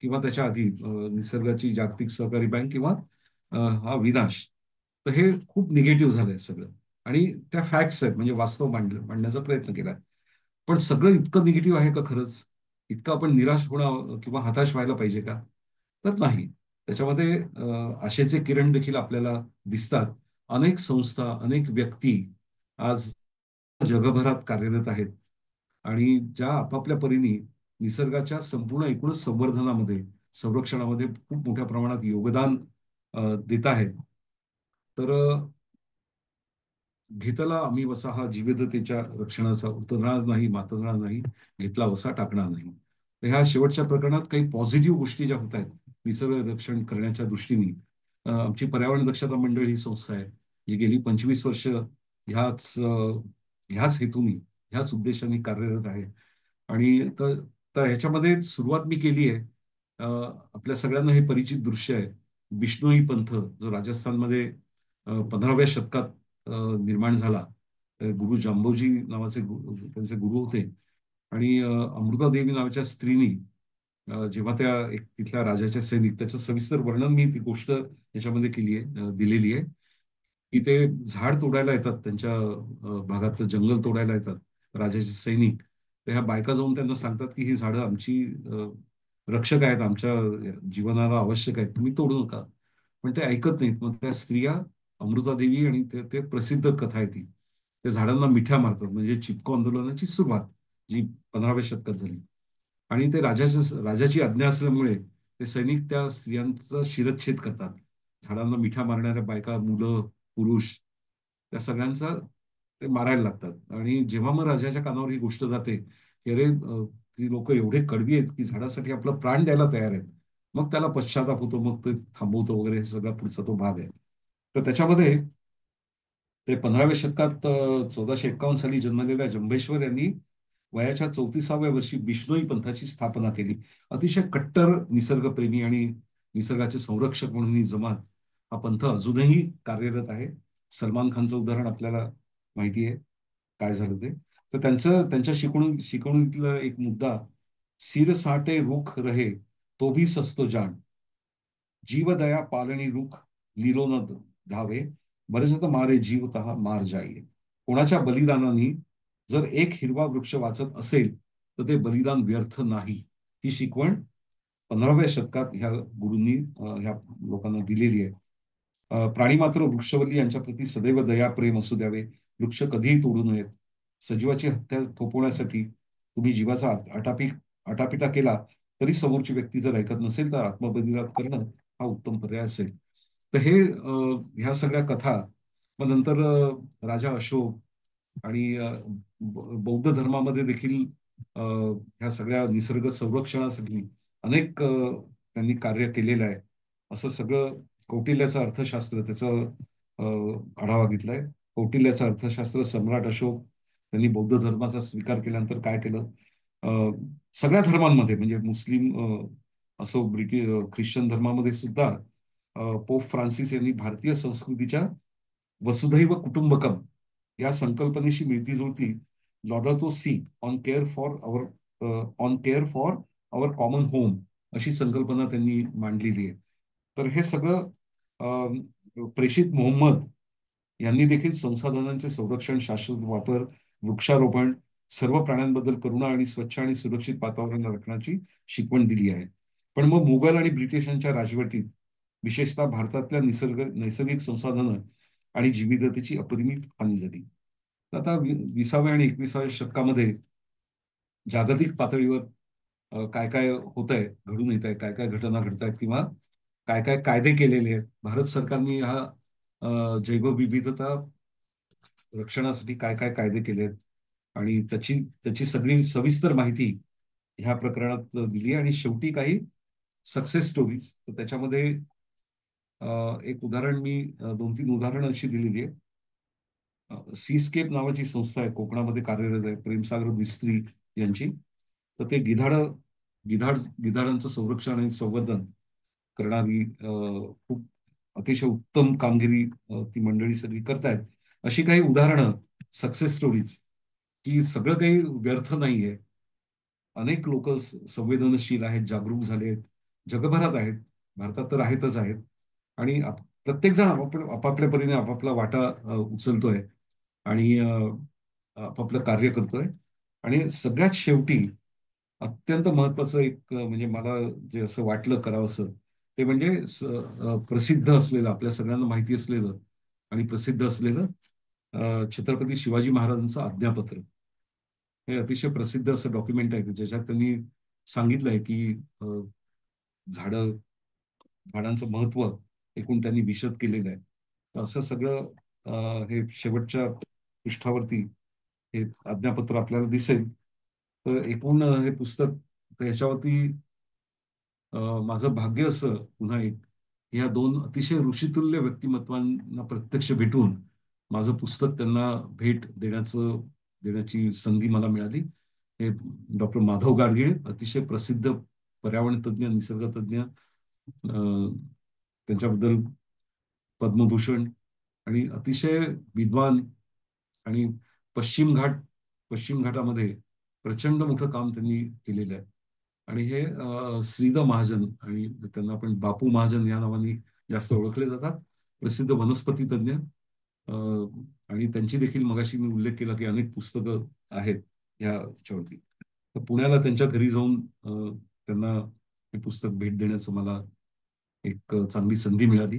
किंवा त्याच्या आधी निसर्गाची जागतिक सहकारी बँक किंवा हा विनाश, तर हे खूप निगेटिव्ह झालंय सगळं. आणि त्या फॅक्ट्स आहेत, म्हणजे वास्तव मांडण्याचा प्रयत्न केला. पण सगळं इतकं निगेटिव्ह आहे का खरंच? इतकं आपण निराश होणं किंवा हताश व्हायला पाहिजे का? तर नाही. त्याच्यामध्ये आशेचे किरण देखील आपल्याला दिसतात. अनेक संस्था, अनेक व्यक्ती आज जगभरात कार्यरत आहेत आणि ज्या आपापल्या परीने निसर्गाच्या संपूर्ण एकूणच संवर्धनामध्ये, संरक्षणामध्ये खूप मोठ्या प्रमाणात योगदान देत आहेत. तर घेतला आम्ही वसा हा जिविधतेच्या रक्षणाचा उतरणार नाही, मातरणार नाही, घेतला वसा टाकणार नाही. तर ह्या शेवटच्या प्रकरणात काही पॉझिटिव्ह गोष्टी ज्या होत आहेत निसर्ग रक्षण करण्याच्या दृष्टीने, आमची पर्यावरण दक्षता मंडळ ही संस्था आहे जी गेली 25 वर्ष ह्याच ह्याच हेतूनी, ह्याच उद्देशाने कार्यरत आहे. आणि तर तर ह्याच्यामध्ये सुरुवात मी केली आहे. अ, आपल्या सगळ्यांना हे परिचित दृश्य आहे. बिश्नोई पंथ जो राजस्थानमध्ये 15व्या शतकात निर्माण झाला. गुरु जांबोजी नावाचे त्यांचे गुरु होते. आणि अमृतादेवी नावाच्या स्त्रीनी जेव्हा त्या एक तिथल्या राजाच्या सैनिक, त्याचं सविस्तर वर्णन मी ती गोष्ट याच्यामध्ये केली आहे, दिलेली आहे, की ते झाड तोडायला येतात, त्यांच्या भागातलं जंगल तोडायला येतात राजाचे सैनिक. तर ह्या बायका जाऊन त्यांना सांगतात की ही झाडं आमची रक्षक आहेत, आमच्या जीवनाला आवश्यक आहेत, तुम्ही तोडू नका. पण ते ऐकत नाहीत. मग त्या स्त्रिया अमृतादेवी आणि ते ते प्रसिद्ध कथा आहे ती, त्या झाडांना मिठ्या मारतात, म्हणजे चिपको आंदोलनाची सुरुवात जी 15व्या शतकात झाली. आणि ते राजाची आज्ञा असल्यामुळे ते सैनिक त्या स्त्रियांचा शिरच्छेद करतात. झाडांना मिठ्या मारणाऱ्या बायका, मुलं, पुरुष, त्या सगळ्यांचा ते मारायला लागतात. आणि जेव्हा मग राजाच्या कानावर ही गोष्ट जाते की अरे, ती लोक एवढे कडवी आहेत की झाडासाठी आपलं प्राण द्यायला तयार आहेत, मग त्याला पश्चाताप होतो, मग ते थांबवतो वगैरे, हे सगळा पुढचा तो भाग आहे. तर त्याच्यामध्ये ते 15व्या शतकात 1451 साली जन्मलेल्या जंभेश्वर यांनी वयाच्या 34व्या वर्षी बिश्नोई पंथाची स्थापना केली. अतिशय कट्टर निसर्गप्रेमी आणि निसर्गाचे संरक्षक म्हणून ही जमात, हा पंथ अजूनही कार्यरत आहे. सलमान खानचं उदाहरण आपल्याला माहिती आहे काय झालं ते. तर त्यांच्या शिकवणीतला एक मुद्दा, सिर साटे रुख रहे तो भी सस्तो जाण, जीवदया पालनी रुख लीलो न धावे, बरेच मारे जीव तहा मार जाई. कोणाच्या बलिदानाने जर एक हिरवा वृक्ष वाचत असेल तर ते बलिदान व्यर्थ नाही. ही शिकवण 15व्या शतकात ह्या गुरूंनी ह्या लोकांना दिलेली आहे. प्राणी मात्र वृक्षवल्ली यांच्याप्रती सदैव दया प्रेम असू द्यावे. वृक्ष कधीही तोडू नयेत. सजीवाची हत्या थोपवण्यासाठी तुम्ही जीवाचा आटापिटा केला तरी समोरची व्यक्ती जर ऐकत नसेल तर आत्मबलिदान करणं हा उत्तम पर्याय असेल. तर हे ह्या सगळ्या कथा, मग नंतर राजा अशोक आणि बौद्ध धर्मामध्ये देखील ह्या सगळ्या निसर्ग संरक्षणासाठी अनेक त्यांनी कार्य केलेलं आहे. असं सगळं कौटिल्याचं अर्थशास्त्र त्याचं आढावा घेतलाय. कौटिल्याचं अर्थशास्त्र, सम्राट अशोक त्यांनी बौद्ध धर्माचा स्वीकार केल्यानंतर काय केलं. सगळ्या धर्मांमध्ये म्हणजे मुस्लिम असो, ख्रिश्चन धर्मामध्ये सुद्धा पोप फ्रान्सिस यांनी भारतीय संस्कृतीच्या वसुधैव कुटुंबकम या संकल्पनेशी मिळती जुळती लॉडोतो सी on care for our common home अशी संकल्पना त्यांनी मांडलेली आहे. तर हे सगळं प्रेषित मोहम्मद यांनी देखील संसाधनांचे संरक्षण, शाश्वत वापर, वृक्षारोपण, सर्व प्राण्यांबद्दल करुणा आणि स्वच्छ आणि सुरक्षित वातावरण राखण्याची शिकवण दिली आहे. पण मग मुघल आणि ब्रिटिशांच्या राजवटीत विशेषतः भारतातल्या नैसर्गिक संसाधनं आणि विविधतेची अपरिमित हानी झाली. तर आता 20व्या आणि 21व्या शतकामध्ये जागतिक पातळीवर काय काय होत आहे, घडून येत आहे, काय काय घटना घडत आहेत, किंवा काय काय कायदे केलेले आहेत. भारत सरकारने हा जैवविविधता रक्षणासाठी काय काय कायदे केले आहेत आणि त्याची त्याची सगळी सविस्तर माहिती ह्या प्रकरणात दिली आहे. आणि शेवटी काही सक्सेस स्टोरीज. तर त्याच्यामध्ये एक उदाहरण मी 2-3 उदाहरणं अशी दिलेली आहे. सीस्केप नावाची संस्था आहे, कोकणामध्ये कार्यरत आहे, प्रेमसागर मिस्त्री यांची. तर ते गिधाडांचं संरक्षण आणि संवर्धन करणारी खूप अतिशय उत्तम कामगिरी ती मंडळी सगळी करतायत. अशी काही उदाहरणं, सक्सेस स्टोरीज, की सगळं काही व्यर्थ नाहीये. अनेक लोक संवेदनशील आहेत, जागरूक झाले आहेत, जगभरात आहेत, भारतात तर आहेतच आहेत. आणि प्रत्येक जण आपापल्या परीने आपापला वाटा उचलतोय. आणि आपापलं कार्य करतोय. आणि सगळ्यात शेवटी अत्यंत महत्वाचं एक म्हणजे मला जे असं वाटलं करावंसं, ते म्हणजे प्रसिद्ध असलेलं, आपल्या सगळ्यांना माहिती असलेलं आणि प्रसिद्ध असलेलं छत्रपती शिवाजी महाराजांचं आज्ञापत्र. हे अतिशय प्रसिद्ध असं डॉक्युमेंट आहे, ज्याच्यात त्यांनी सांगितलंय की झाडं झाडांचं महत्व एकूण त्यांनी विशद केलेलं आहे. तर असं सगळं हे शेवटच्या पृष्ठावरती हे आज्ञापत्र आपल्याला दिसेल. तर एकूण हे पुस्तक, तर याच्यावरती माझं भाग्य असं पुन्हा एक, या दोन अतिशय ऋषितुल्य व्यक्तिमत्वांना प्रत्यक्ष भेटून माझं पुस्तक त्यांना भेट देण्याची संधी मला मिळाली. हे डॉक्टर माधव गाडगीळ, अतिशय प्रसिद्ध पर्यावरण तज्ज्ञ, निसर्गतज्ञ, त्यांच्याबद्दल पद्मभूषण, आणि अतिशय विद्वान, आणि पश्चिम घाट पश्चिम घाटामध्ये प्रचंड मोठं काम त्यांनी केलेलं आहे. आणि हे श्रीद महाजन, आणि त्यांना आपण बापू महाजन या नावाने जास्त ओळखले जातात, प्रसिद्ध वनस्पती तज्ज्ञ. अ, आणि त्यांची देखील मगाशी मी उल्लेख केला की अनेक पुस्तकं आहेत या याच्यावरती. तर पुण्याला त्यांच्या घरी जाऊन त्यांना हे पुस्तक भेट देण्याचं मला एक चांगली संधी मिळाली.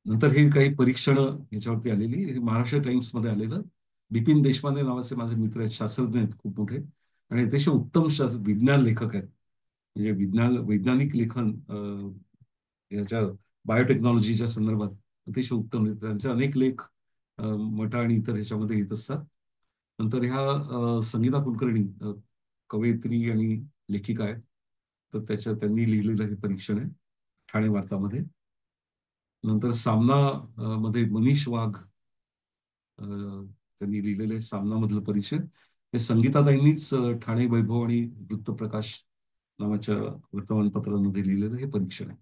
नंतर ही काही परीक्षणं याच्यावरती आलेली, हे महाराष्ट्र टाइम्समध्ये आलेलं. बिपिन देशपांडे नावाचे माझे मित्र आहेत, शास्त्रज्ञ आहेत खूप मोठे, आणि अतिशय उत्तम विज्ञान लेखक आहेत. म्हणजे वैज्ञानिक लेखन याच्या बायोटेक्नॉलॉजीच्या संदर्भात अतिशय उत्तम आहेत. त्यांचे अनेक लेख मटा आणि इतर ह्याच्यामध्ये येत असतात. नंतर ह्या संगीता कुलकर्णी, कवयित्री आणि लेखिका आहेत. तर त्यांनी लिहिलेलं हे परीक्षण आहे ठाणे वार्तामध्ये. नंतर सामना मध्ये मनीष वाघ त्यांनी लिहिलेले सामनामधलं परीक्षण, हे संगीताताईंनीच ठाणे वैभव आणि वृत्तप्रकाश नावाच्या वर्तमानपत्रामध्ये लिहिलेलं हे परीक्षण आहे.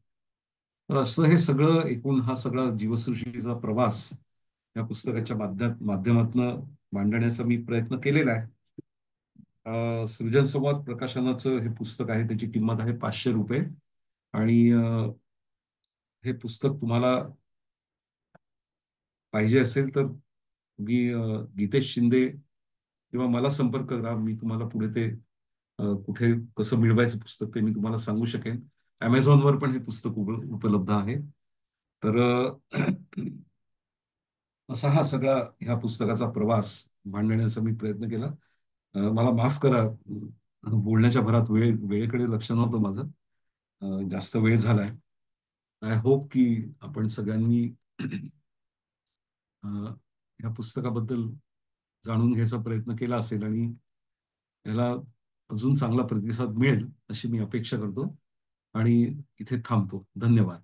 तर असं हे सगळं एकूण हा सगळा जीवसृष्टीचा प्रवास या पुस्तकाच्या माध्यमातून मांडण्याचा मी प्रयत्न केलेला आहे. सृजन संवाद प्रकाशनाचं हे पुस्तक आहे, त्याची किंमत आहे ₹500. आणि हे पुस्तक तुम्हाला पाहिजे असेल तर तुम्ही गीतेश शिंदे किंवा मला संपर्क करा. मी तुम्हाला पुढे ते कुठे कसं मिळवायचं पुस्तक ते मी तुम्हाला सांगू शकेन. Amazonवर पण हे पुस्तक उपलब्ध आहे. तर असा हा सगळा ह्या पुस्तकाचा प्रवास मांडण्याचा मी प्रयत्न केला. मला माफ करा, बोलण्याच्या भरात वेळेकडे लक्ष नव्हतं माझं. जास्त वेळ झालाय. आय होप की आपण सगळ्यांनी या पुस्तकाबद्दल जाणून घ्यायचा प्रयत्न केला असेल, आणि याला अजून चांगला प्रतिसाद मिळेल अशी मी अपेक्षा करतो. आणि इथे थांबतो. धन्यवाद.